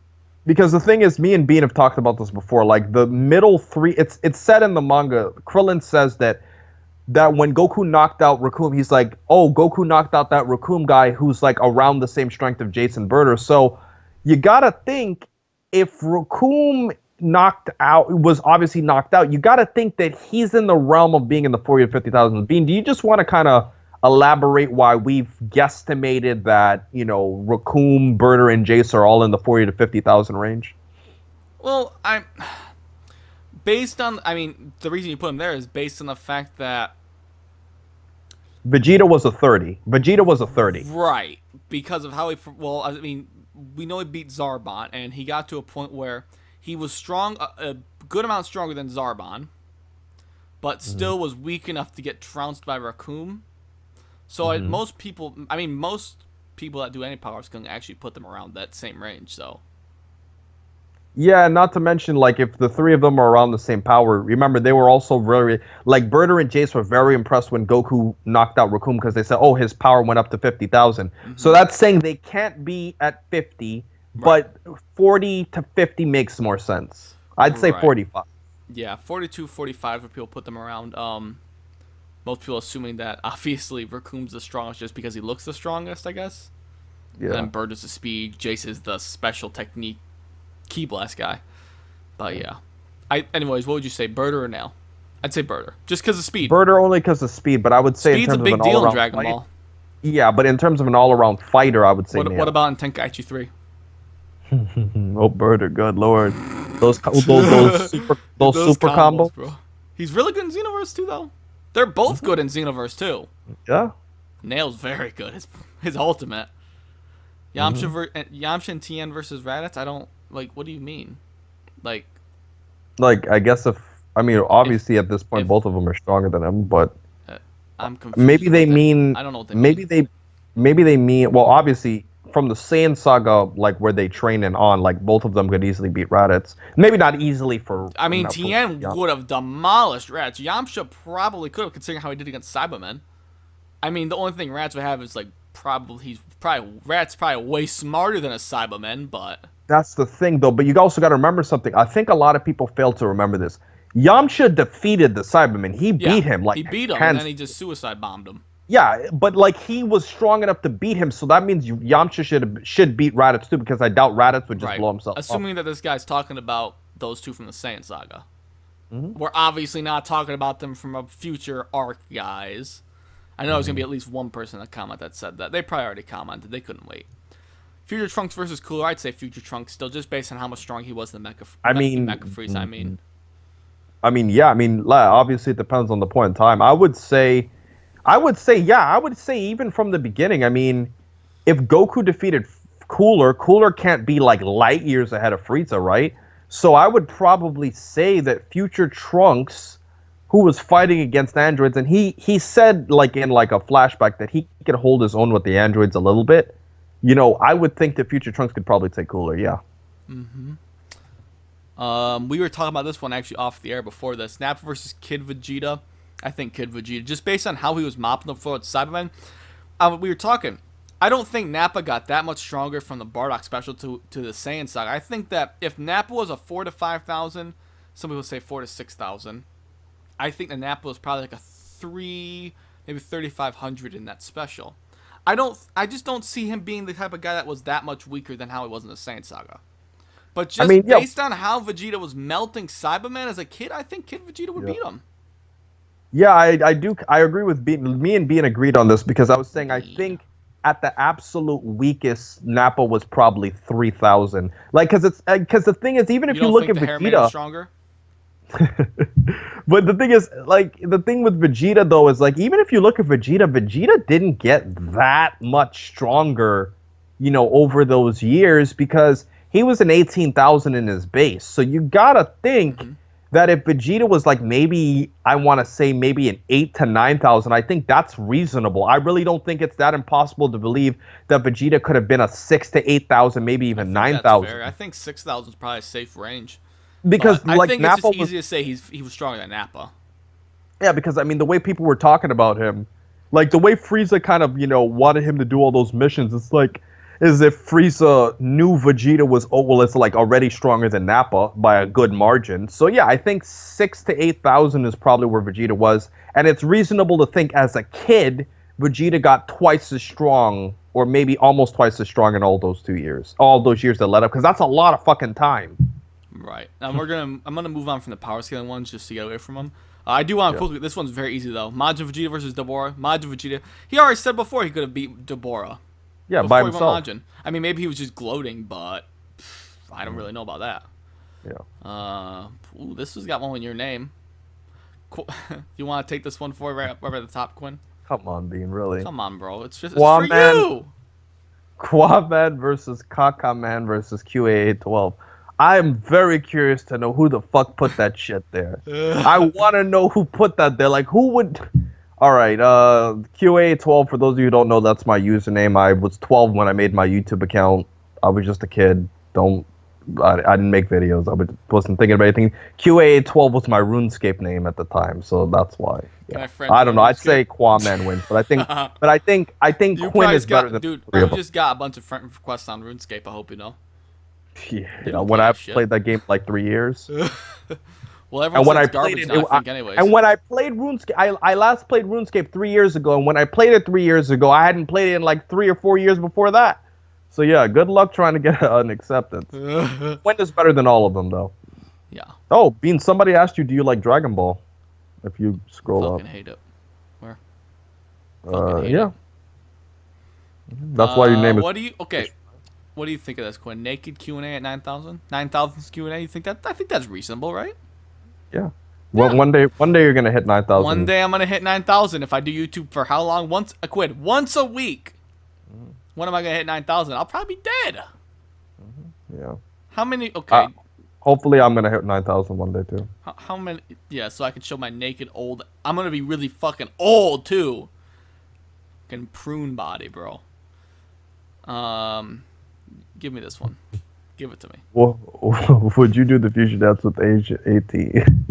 Because the thing is, me and Bean have talked about this before. Like the middle 3, it's said in the manga. Krillin says that when Goku knocked out Raccoon, he's like, "Oh, Goku knocked out that Raccoon guy who's like around the same strength of Jason Birder." So you gotta think if Raccoon was obviously knocked out, you got to think that he's in the realm of being in the 40 to 50,000. Bean, do you just want to kind of elaborate why we've guesstimated that, Raccoon, Birder, and Jace are all in the 40 to 50,000 range? Well, the reason you put him there is based on the fact that Vegeta was a 30. Right. Because of how we know he beat Zarbon, and he got to a point where he was strong, a good amount stronger than Zarbon, but still was weak enough to get trounced by Raccoon. So most people that do any power scaling actually put them around that same range. So yeah, not to mention like if the 3 of them are around the same power. Remember, they were also very like Birder and Jace were very impressed when Goku knocked out Raccoon because they said, "Oh, his power went up to 50,000." So that's saying they can't be at 50. Right. But 40 to 50 makes more sense. I'd say 45. Yeah, 42, 45 for people put them around. Most people assuming that obviously Raccoon's the strongest just because he looks the strongest, I guess. Yeah. And then Bird is the speed. Jace is the special technique Ki Blast guy. But yeah. Anyways, what would you say, Birder or Nail? I'd say Birder, just because of speed. Birder only because of speed, but I would say Speed's in terms a big of an deal in all-around Dragon fight, Ball. Yeah, but in terms of an all-around fighter, I would say Nail. What about in Tenkaichi 3? Oh, Birder, good lord. Those super combos, combos. bro. He's really good in Xenoverse too, though. They're both good in Xenoverse too. Yeah. Nail's very good. His ultimate. Yamcha and Tien versus Raditz. I don't like. What do you mean? Like I guess obviously at this point both of them are stronger than him, but I'm confused. maybe they mean. I don't know what they mean. Maybe they mean. Well, obviously from the Saiyan saga, like where they train and on, like both of them could easily beat Raditz. Maybe not easily for. I mean, Tien would have demolished Raditz. Yamcha probably could have, considering how he did against Cybermen. I mean, the only thing Raditz would have is like Raditz probably way smarter than a Cyberman, but that's the thing though. But you also got to remember something. I think a lot of people fail to remember this. Yamcha defeated the Cyberman. He beat him he beat him, and then he just suicide bombed him. Yeah, but like he was strong enough to beat him, so that means Yamcha should beat Raditz too, because I doubt Raditz would just blow himself Assuming that this guy's talking about those two from the Saiyan saga. We're obviously not talking about them from a future arc, guys. I know there's going to be at least one person that said that. They probably already commented. They couldn't wait. Future Trunks versus Cooler. I'd say Future Trunks still, just based on how much strong he was in the Mecha Frieza, obviously it depends on the point in time. I would say even from the beginning. I mean, if Goku defeated Cooler can't be like light years ahead of Frieza, right? So I would probably say that Future Trunks, who was fighting against androids, and he said like in like a flashback that he could hold his own with the androids a little bit. You know, I would think that Future Trunks could probably take Cooler, yeah. We were talking about this one actually off the air before this. Nappa versus Kid Vegeta. I think Kid Vegeta, just based on how he was mopping the floor with Cybermen. We were talking. I don't think Nappa got that much stronger from the Bardock special to the Saiyan saga. I think that if Nappa was a 4,000 to 5,000, some people say 4,000 to 6,000. I think the Nappa was probably like a 3, maybe 3,500 in that special. I just don't see him being the type of guy that was that much weaker than how he was in the Saiyan saga. But just based on how Vegeta was melting Cyberman as a kid, I think Kid Vegeta would beat him. Yeah, I do. I agree with me and Bean agreed on this, because I was saying I think at the absolute weakest, Nappa was probably 3,000. Like, because the thing is, even if you look at Vegeta, stronger. But the thing is, like, the thing with Vegeta though is like, even if you look at Vegeta didn't get that much stronger, you know, over those years, because he was an 18,000 in his base. So you gotta think that if Vegeta was like maybe, I want to say maybe an 8,000 to 9,000, I think that's reasonable. I really don't think it's that impossible to believe that Vegeta could have been a 6,000 to 8,000, maybe even 9,000. I think 6,000 is probably a safe range. Because I think Nappa it's just easy to say he was stronger than Nappa. Yeah, because I mean the way people were talking about him, like the way Frieza kind of, you know, wanted him to do all those missions, it's like as if Frieza knew Vegeta was it's like already stronger than Nappa by a good margin. So yeah, I think 6,000 to 8,000 is probably where Vegeta was, and it's reasonable to think as a kid Vegeta got twice as strong, or maybe almost twice as strong in all those years that led up, because that's a lot of fucking time. Right. Now I'm gonna move on from the power scaling ones just to get away from them. I do want to quickly. This one's very easy though. Majin Vegeta versus Deborah. Majin Vegeta. He already said before he could have beat Deborah. Yeah, by himself. Majin. I mean, maybe he was just gloating, but I don't really know about that. Yeah. This has got one with your name. You want to take this one for right at the top, Quinn? Come on, Bean, really? Come on, bro. It's for you. Quaman versus Kakaman versus QA812. I am very curious to know who the fuck put that shit there. I want to know who put that there. Like, who would... Alright, QA12, for those of you who don't know, that's my username. I was 12 when I made my YouTube account. I was just a kid. I didn't make videos. I wasn't thinking about anything. QA12 was my RuneScape name at the time, so that's why. Yeah. I don't know. I'd say Quaman wins, but I think Quinn is better than... Dude, you just got a bunch of friend requests on RuneScape, I hope you know. Yeah, when I played that game for like 3 years. Well, everyone says garbage now, I think, anyways. And when I played RuneScape, I last played RuneScape 3 years ago, and when I played it 3 years ago, I hadn't played it in like 3 or 4 years before that. So yeah, good luck trying to get an acceptance. Quinn is better than all of them, though. Yeah. Oh, Bean, somebody asked you, do you like Dragon Ball? If you scroll up. Fucking hate it. Where? Yeah. That's why your name is... What do you think of this, Quinn? Naked Q&A at 9,000? 9,000 Q&A? You think that? I think that's reasonable, right? Yeah. Yeah. One day you're gonna hit 9,000. One day I'm gonna hit 9,000 if I do YouTube for how long? Once a week. When am I gonna hit 9,000? I'll probably be dead. Yeah. How many? Okay. Hopefully, I'm gonna hit 9,000 one day too. How many? Yeah, so I can show my naked old. I'm gonna be really fucking old too. Fucking prune body, bro. Give me this one. Give it to me. Well, would you do the fusion dance with age 18?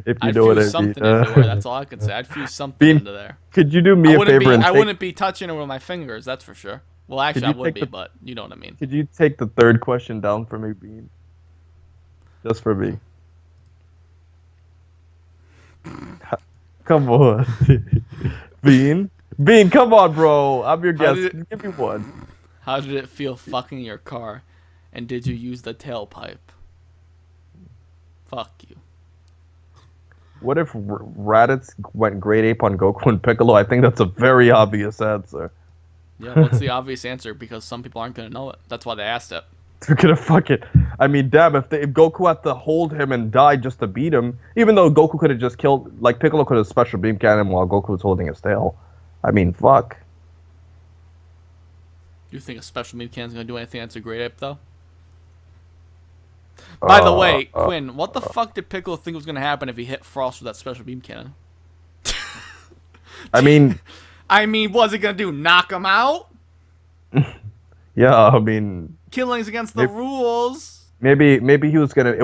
If you I'd know what I fuse mean. something into her. That's all I can say. I'd fuse something into there. Could you do me a favor and I take, wouldn't be touching her with my fingers. That's for sure. Well, actually, I would be, but you know what I mean. Could you take the third question down for me, Bean? Just for me. Come on. Bean? Bean, come on, bro. I'm your guest. Give me one. How did it feel fucking your car? And did you use the tailpipe? Fuck you. What if Raditz went grade ape on Goku and Piccolo? I think that's a very obvious answer. Yeah, what's the obvious answer? Because some people aren't going to know it. That's why they asked it. They're gonna fuck it. I mean, damn, if Goku had to hold him and die just to beat him, even though Goku could have just killed, like Piccolo could have special beam cannon while Goku was holding his tail. I mean, fuck. You think a special beam cannon's going to do anything that's a great ape, though? By the way, Quinn, what the fuck did Piccolo think was going to happen if he hit Frost with that special beam cannon? I mean, what's it going to do? Knock him out? Yeah, I mean, Killings against the rules. Maybe he was gonna.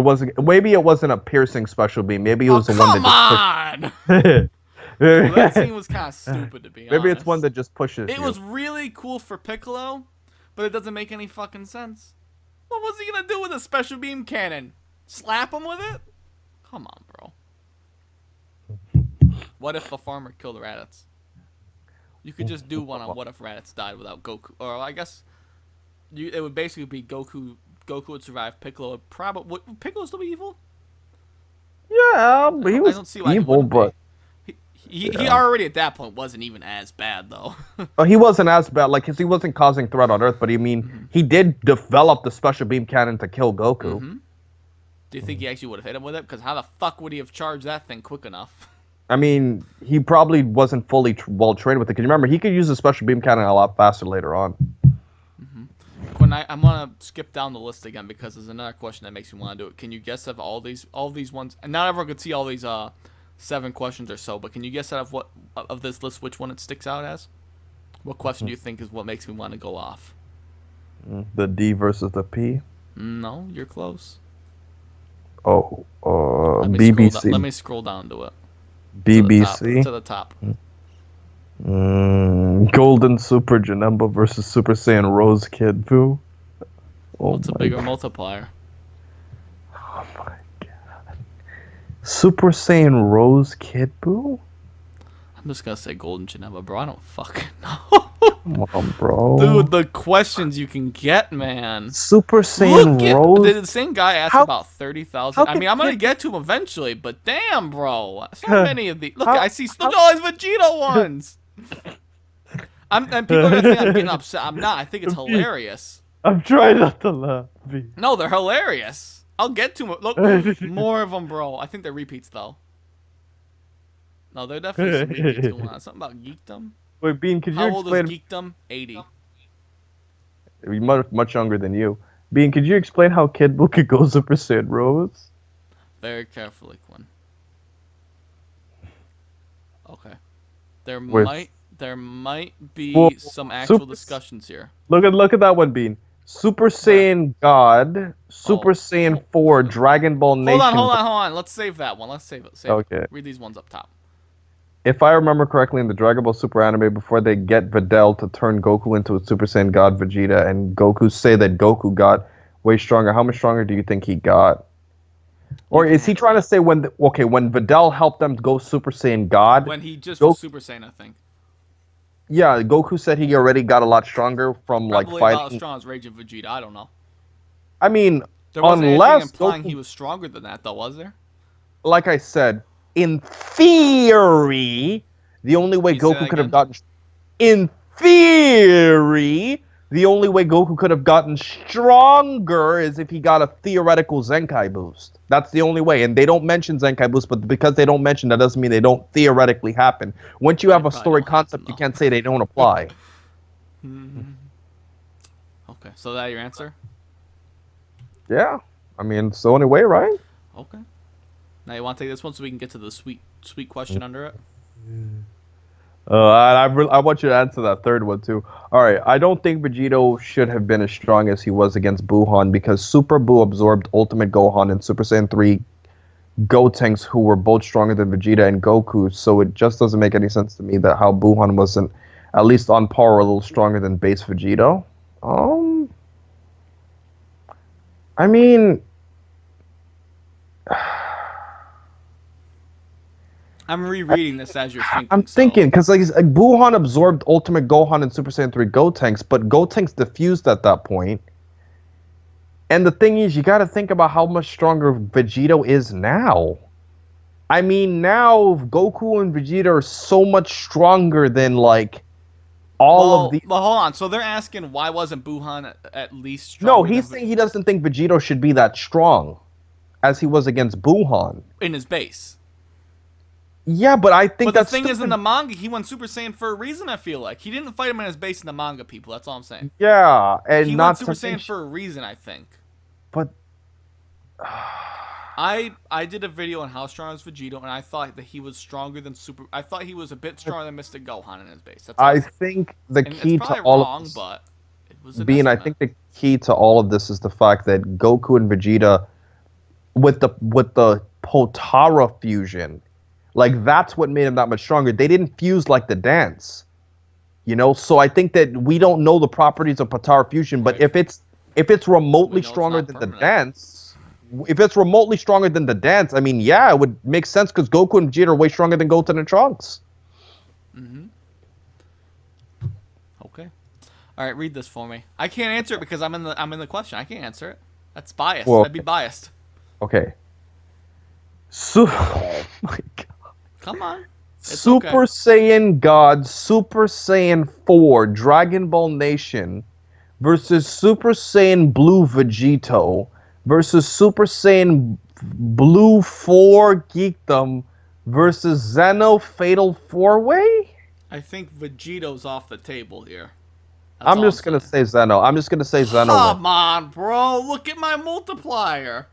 Maybe it wasn't a piercing special beam. Maybe it was the one that just pushed. Well, that scene was kind of stupid, to be honest. Maybe it's one that just pushes. It was really cool for Piccolo, but it doesn't make any fucking sense. What was he gonna do with a special beam cannon? Slap him with it? Come on, bro. What if the farmer killed Raditz? You could just do one on what if Raditz died without Goku, or I guess it would basically be Goku. Goku would survive. Piccolo would probably. Would Piccolo still be evil? Yeah, but he was evil, but he already at that point wasn't even as bad though. He wasn't as bad, like, cause he wasn't causing threat on Earth. But I mean, he did develop the special beam cannon to kill Goku. Do you think he actually would have hit him with it? Because how the fuck would he have charged that thing quick enough? I mean, he probably wasn't fully well trained with it. Cause you remember, he could use the special beam cannon a lot faster later on. Quinn, I'm gonna skip down the list again because there's another question that makes me want to do it. Can you guess of all these ones? And not everyone could see all these 7 questions or so, but can you guess out of this list which one it sticks out as? What question do you think is what makes me want to go off? The D versus the P. No, you're close. Oh, BBC. Let me scroll down to it. BBC. To the top. Golden Super Janemba versus Super Saiyan Rose Kid Buu. What's a bigger multiplier? Oh my god. Super Saiyan Rose Kid Buu? I'm just gonna say Golden Janemba, bro. I don't fucking know. Come on, bro. Dude, the questions you can get, man. Super Saiyan Rose? Did the same guy ask about 30,000? I mean, I'm gonna get to him eventually, but damn, bro. So many of these. Look, I see. Look at all these Vegito ones. And people are gonna think I'm getting upset. I'm not. I think it's hilarious. I'm trying not to laugh. No, they're hilarious. I'll get to them. Look, more of them, bro. I think they're repeats, though. No, they're definitely some repeats going on. Something about geekdom. Wait, Bean, could you explain? How old is geekdom? 80. Much younger than you. Bean, could you explain how Kid Buu could go Super Saiyan Rose? Very carefully, Quinn. Okay. There might be some actual discussions here. Look at that one, Bean. Super Saiyan God, Super Saiyan 4, Dragon Ball Nation. Hold on. Let's save that one. Let's save it. Okay. Read these ones up top. If I remember correctly, in the Dragon Ball Super anime, before they get Videl to turn Goku into a Super Saiyan God Vegeta, and Goku say that Goku got way stronger, how much stronger do you think he got? Or is he trying to say when Videl helped them go Super Saiyan God? When he just was Super Saiyan, I think. Yeah, Goku said he already got a lot stronger from Probably like fighting. About as strong as Rage of Vegeta. I don't know. I mean, there wasn't unless anything implying he was stronger than that, though, was there? Like I said, in theory, the only way Goku could have gotten, in theory, the only way Goku could have gotten stronger is if he got a theoretical Zenkai boost. That's the only way. And they don't mention Zenkai boost, but because they don't mention that doesn't mean they don't theoretically happen. Once you have a story concept, you can't say they don't apply. Okay, so that your answer? Yeah. I mean, it's the only way, right? Okay. Now you want to take this one so we can get to the sweet question under it? I want you to answer that third one too. All right, I don't think Vegito should have been as strong as he was against Buhan because Super Buu absorbed Ultimate Gohan and Super Saiyan 3 Gotenks who were both stronger than Vegeta and Goku, so it just doesn't make any sense to me that how Buhan wasn't at least on par or a little stronger than base Vegito. I mean, I'm rereading this as you're thinking. I'm thinking because like Buhan absorbed Ultimate Gohan and Super Saiyan 3 Gotenks, but Gotenks diffused at that point. And the thing is, you got to think about how much stronger Vegito is now. I mean, now Goku and Vegeta are so much stronger than like all of the. Well, hold on. So they're asking why wasn't Buhan at least stronger? No, he's saying he doesn't think Vegito should be that strong as he was against Buhan in his base. Yeah, but I think the thing is, in the manga, he went Super Saiyan for a reason. I feel like he didn't fight him in his base in the manga. People, that's all I'm saying. Yeah, and he not went Super Saiyan for a reason. I think. But I did a video on how strong is Vegito, and I thought that he was stronger than Super. I thought he was a bit stronger than Mr. Gohan in his base. That's I think the key to all of this, but it was Bean, I think the key to all of this is the fact that Goku and Vegeta, with the Potara fusion, like that's what made him that much stronger. They didn't fuse like the dance, you know. So I think that we don't know the properties of Potara fusion, but if it's remotely stronger than the dance, I mean, yeah, it would make sense because Goku and Vegeta are way stronger than Goten and Trunks. Okay. All right, read this for me. I can't answer it because I'm in the question. I can't answer it. That's biased. Well, That'd be biased. Okay. So, oh my God. Come on. Super Saiyan God, Super Saiyan 4, Dragon Ball Nation versus Super Saiyan Blue Vegito versus Super Saiyan Blue 4 Geekdom versus Zeno Fatal 4-Way? I think Vegito's off the table here. I'm just going to say Zeno. I'm just going to say Zeno. Come on, bro. Look at my multiplier.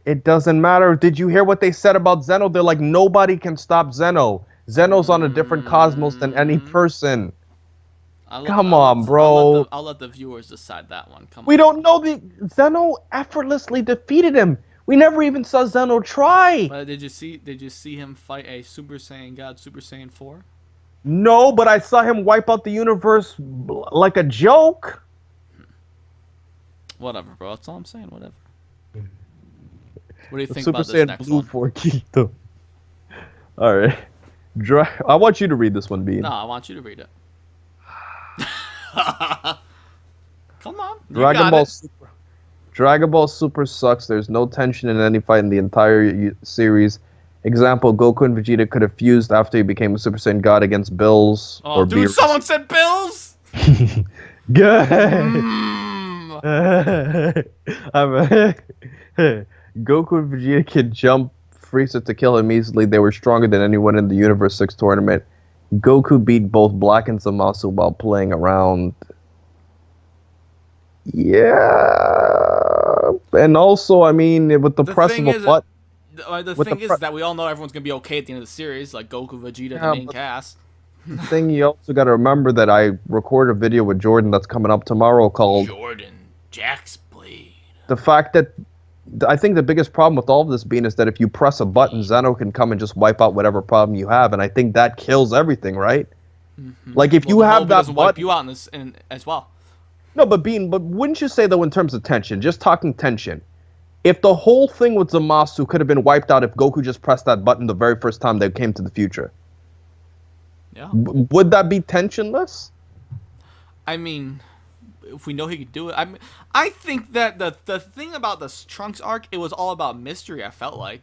It doesn't matter. Did you hear what they said about Zeno? They're like, nobody can stop Zeno. Zeno's on a different cosmos than any person. Come on, bro. I'll let the viewers decide that one. Come on. We don't know Zeno effortlessly defeated him. We never even saw Zeno try. But did you see him fight a Super Saiyan God, Super Saiyan 4? No, but I saw him wipe out the universe like a joke. Whatever, bro. That's all I'm saying. Whatever. What do you think Super about this Saiyan next Blue one? 4 Geekdom. All right. I want you to read this one, Bean. No, I want you to read it. Come on. Dragon Ball Super sucks. There's no tension in any fight in the entire series. Example, Goku and Vegeta could have fused after he became a Super Saiyan God against Bills. Oh, dude, someone said Bills? Good. Goku and Vegeta could jump Frieza to kill him easily. They were stronger than anyone in the Universe 6 tournament. Goku beat both Black and Zamasu while playing around. Yeah. And also, I mean, with the press of a button. The thing is that we all know everyone's going to be okay at the end of the series, like Goku, Vegeta, the main cast. The thing you also got to remember that I recorded a video with Jordan that's coming up tomorrow called Jordan Jack's Blade. The fact that I think the biggest problem with all of this being is that if you press a button, Zeno can come and just wipe out whatever problem you have, and I think that kills everything, right? Like if you have that button, wipe you out as well. No, but wouldn't you say though, in terms of tension, just talking tension, if the whole thing with Zamasu could have been wiped out if Goku just pressed that button the very first time they came to the future? Yeah. Would that be tensionless? I mean, if we know he could do it. I think that the thing about the Trunks arc, it was all about mystery, I felt like.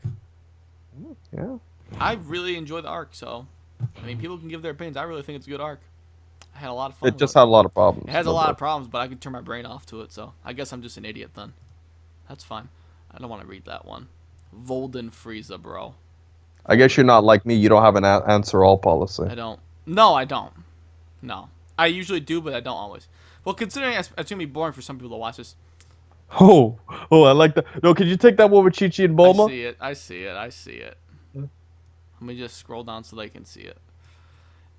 Yeah. I really enjoy the arc, so I mean, people can give their opinions. I really think it's a good arc. had a lot of fun It with just it. had a lot of problems. It has a no lot doubt. of problems, but I can turn my brain off to it, so I guess I'm just an idiot then. That's fine. I don't want to read that one. Volden Frieza, bro. I guess you're not like me. You don't have an answer all policy. I don't. No, I don't. No. I usually do, but I don't always. Well, considering it's going to be boring for some people to watch this. Oh, I like that. No, could you take that one with Chi-Chi and Bulma? I see it. Let me just scroll down so they can see it.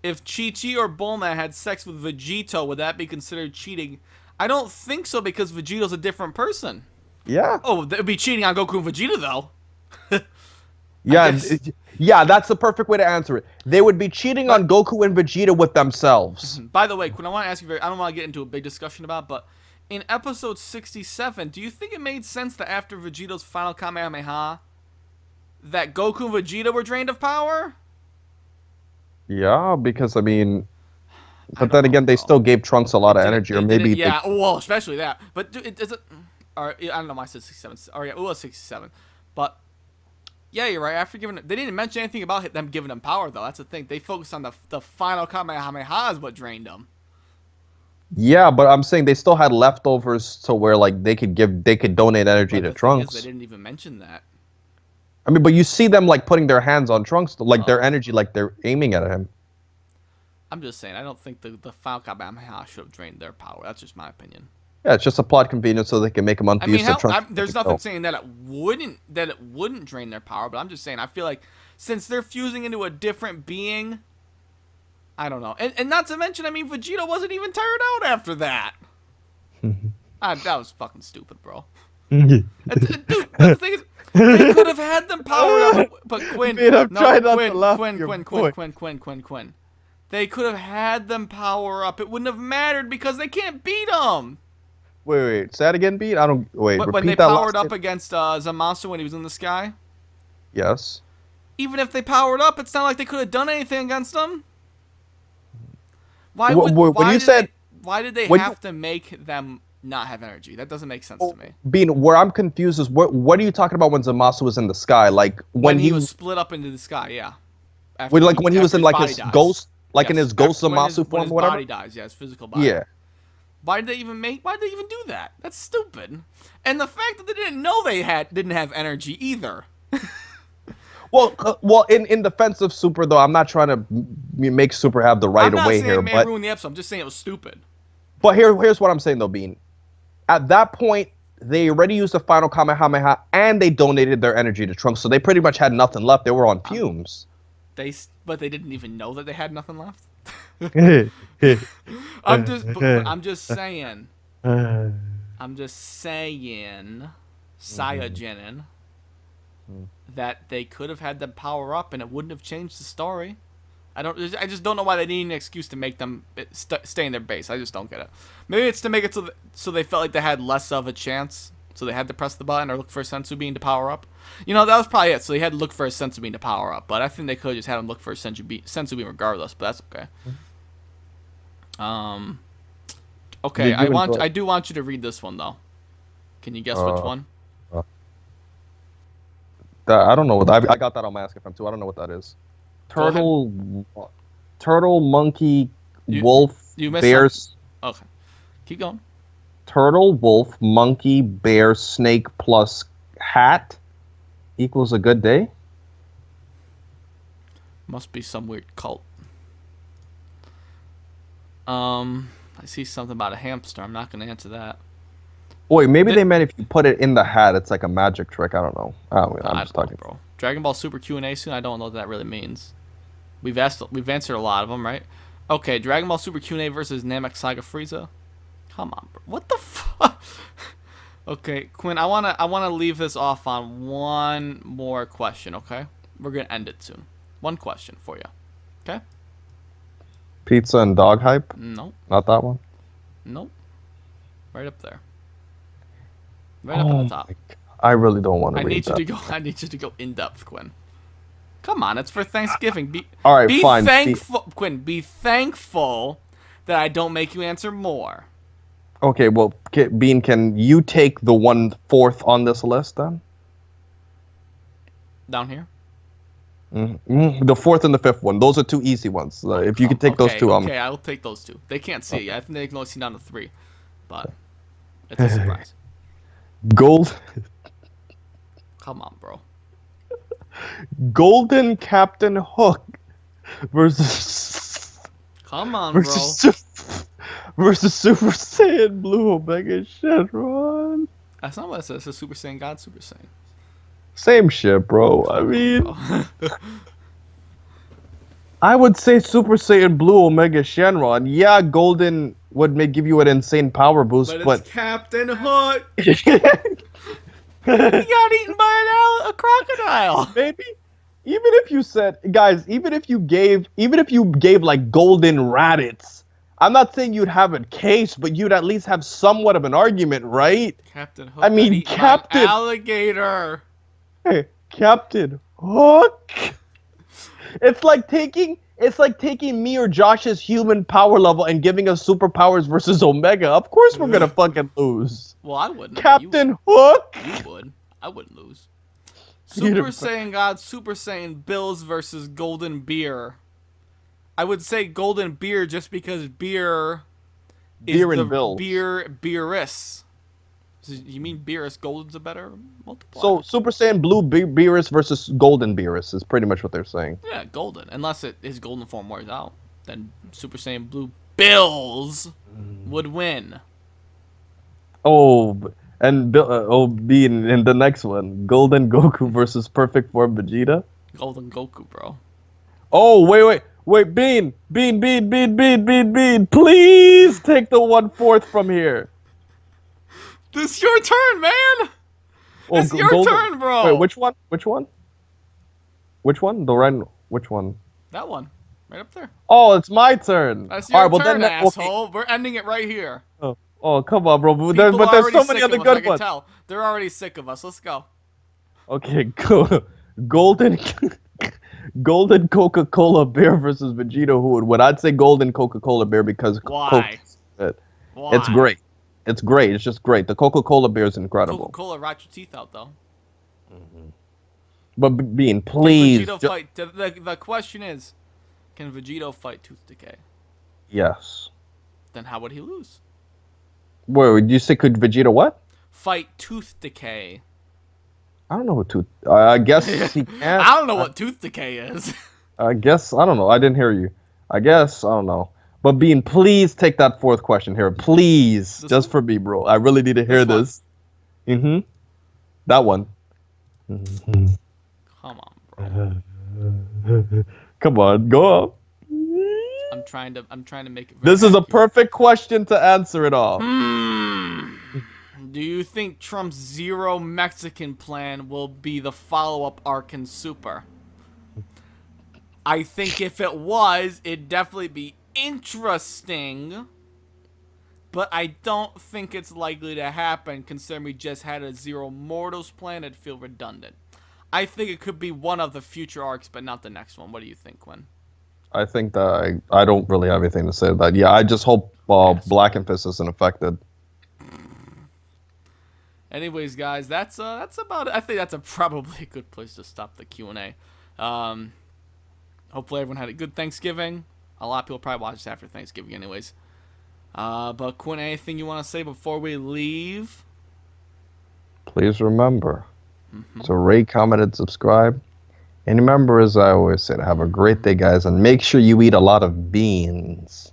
If Chi-Chi or Bulma had sex with Vegito, would that be considered cheating? I don't think so because Vegito's a different person. Yeah. Oh, that would be cheating on Goku and Vegeta, though. Yeah, yeah, that's the perfect way to answer it. They would be cheating on Goku and Vegeta with themselves. By the way, Quinn, I want to ask you I don't want to get into a big discussion about, but in episode 67, do you think it made sense that after Vegito's final Kamehameha, that Goku and Vegeta were drained of power? Yeah, because I mean, but then again, they still gave Trunks a lot of energy, or maybe yeah, well, especially that. But dude, it. Or I don't know why I said 67. Or yeah, it was 67. But yeah, you're right. After giving, they didn't mention anything about them giving them power though. That's the thing. They focused on the final Kamehameha is what drained them. Yeah, but I'm saying they still had leftovers to where like they could donate energy But to the thing Trunks. is, they didn't even mention that. I mean, but you see them like putting their hands on Trunks, like their energy, like they're aiming at him. I'm just saying, I don't think the final Kamehameha should have drained their power. That's just my opinion. Yeah, it's just a plot convenience so they can make him I mean, unfused. there's nothing saying that it wouldn't drain their power, but I'm just saying I feel like since they're fusing into a different being, I don't know. And not to mention, I mean, Vegito wasn't even tired out after that. That was fucking stupid, bro. Dude, the thing is, they could have had them powered up, but Quinn, Dude, I'm trying not to Quinn, laugh Quinn, at your Quinn, point. Quinn. They could have had them power up. It wouldn't have mattered because they can't beat them. Wait. Say that again, Beat? I don't. Wait, But repeat when they that powered last up bit. against Zamasu when he was in the sky, Yes. even if they powered up, it's not like they could have done anything against them. Why did they have to make them not have energy? That doesn't make sense to me. Bean, where I'm confused is what are you talking about when Zamasu was in the sky? Like When he was split up into the sky, yeah. when he was in like his body dies. ghost, like in Yes. his ghost When Zamasu when form, his or whatever. body dies, yeah, his physical body. Yeah. Why did they even do that? That's stupid. And the fact that they didn't know didn't have energy either. Well, in defense of Super though, I'm not trying to make Super have the right of way here, I'm not saying it may ruin the episode. I'm just saying it was stupid. but here's what I'm saying though, Bean. At that point, they already used the final Kamehameha and they donated their energy to Trunks, so they pretty much had nothing left. They were on fumes. But they didn't even know that they had nothing left. Yeah. I'm just saying. Saiyajinin, that they could have had them power up and it wouldn't have changed the story. I just don't know why they need an excuse to make them stay in their base. I just don't get it. Maybe it's to make it so they felt like they had less of a chance, so they had to press the button or look for a Senzu bean to power up. You know, that was probably it. So they had to look for a Senzu bean to power up. But I think they could have just had them look for a Senzu bean regardless. But that's okay. Okay, I do want you to read this one though. Can you guess which one? I don't know what I got that on my Ask FM too. I don't know what that is. Turtle, monkey, wolf, bears. Okay, keep going. Turtle, wolf, monkey, bear, snake plus hat equals a good day. Must be some weird cult. I see something about a hamster. I'm not going to answer that. Wait, maybe they meant if you put it in the hat, it's like a magic trick. I don't know. I'm just talking, bro. Dragon Ball Super Q&A soon. I don't know what that really means. We've answered a lot of them, right? Okay, Dragon Ball Super Q&A versus Namek Saga Frieza. Come on, bro. What the fuck? Okay, Quinn, I wanna leave this off on one more question. Okay, we're gonna end it soon. One question for you. Okay. Pizza and dog hype? No. Not that one? Nope. Right up there. Right up at the top. I really don't want to I read need that. I need you to go in depth, Quinn. Come on, it's for Thanksgiving. All right, be fine. Thankful, Quinn. Be thankful that I don't make you answer more. Okay, well, Bean, can you take the 1/4 on this list then? Down here. The fourth and the fifth one. Those are two easy ones. If you could take those two, Okay, I'll take those two. They can't see it yet. I think they can only see down to 3, but it's a surprise. Gold, Come on, bro. Golden Captain Hook versus Come on, bro. versus Super Saiyan Blue Omega Shenron. That's not what it says. It says Super Saiyan God, Super Saiyan. Same shit, bro. I mean, I would say Super Saiyan Blue Omega Shenron. Yeah, Golden would give you an insane power boost, but it's Captain Hook. He got eaten by a crocodile. Maybe. Even if you said, guys, even if you gave like Golden Raditz, I'm not saying you'd have a case, but you'd at least have somewhat of an argument, right? Captain Hook. I mean, Captain Alligator. Hey, Captain Hook. It's like taking me or Josh's human power level and giving us superpowers versus Omega. Of course we're gonna fucking lose. Well, I wouldn't. Captain Hook. You would. I wouldn't lose. Super Saiyan God, Super Saiyan Bills versus Golden Beer. I would say Golden Beer just because beer is the Bills. Beerus. So you mean Beerus? Golden's a better multiplier. So Super Saiyan Blue Beerus versus Golden Beerus is pretty much what they're saying. Yeah, Golden. Unless his Golden form wears out, then Super Saiyan Blue Bills would win. Oh, and being in the next one, Golden Goku versus Perfect Form Vegeta. Golden Goku, bro. Oh, wait, Bean. Please take the 1/4 from here. This is your turn, man. It's your turn, bro. Wait, which one? Which one? The red. Which one? That one, right up there. Oh, it's my turn. That's your turn, then, asshole. Okay. We're ending it right here. Oh, come on, bro. But there's so many other good ones. Tell. They're already sick of us. Let's go. Okay, Golden Coca-Cola Bear versus Vegito. Who would win? I'd say Golden Coca-Cola Bear because why? Why? It's great. It's great. It's just great. The Coca-Cola Bear is incredible. Coca-Cola rot your teeth out, though. But Bean, please. Can Vegito fight? The question is, can Vegito fight Tooth Decay? Yes. Then how would he lose? Wait, did you say could Vegeta what? Fight Tooth Decay. I don't know what tooth. I guess he can't. I don't know what Tooth Decay is. I guess I don't know. I didn't hear you. I guess I don't know. But Bean, please take that 4th question here, please, just for me, bro. I really need to hear this. That one. Come on, bro. Come on, go up. I'm trying to make it. This is a perfect question to answer it all. Do you think Trump's Zero Mexican plan will be the follow-up arc in Super? I think if it was, it'd definitely be interesting. But I don't think it's likely to happen, considering we just had a Zero Mortals plan. It'd feel redundant. I think it could be one of the future arcs, but not the next one. What do you think, Quinn? I think that I don't really have anything to say to that. Yeah, I just hope Black and Fist isn't affected. Anyways, guys, that's about it. I think that's probably a good place to stop the Q&A. Hopefully everyone had a good Thanksgiving. A lot of people probably watch this after Thanksgiving anyways. But Quinn, anything you want to say before we leave? Please remember to rate, comment, and subscribe. And remember, as I always say, to have a great day, guys. And make sure you eat a lot of beans.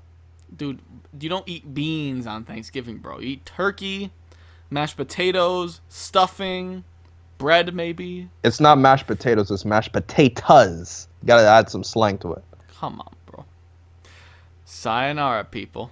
Dude, you don't eat beans on Thanksgiving, bro. You eat turkey, mashed potatoes, stuffing, bread maybe. It's not mashed potatoes, it's mashed potatoes. You gotta add some slang to it. Come on, bro. Sayonara, people.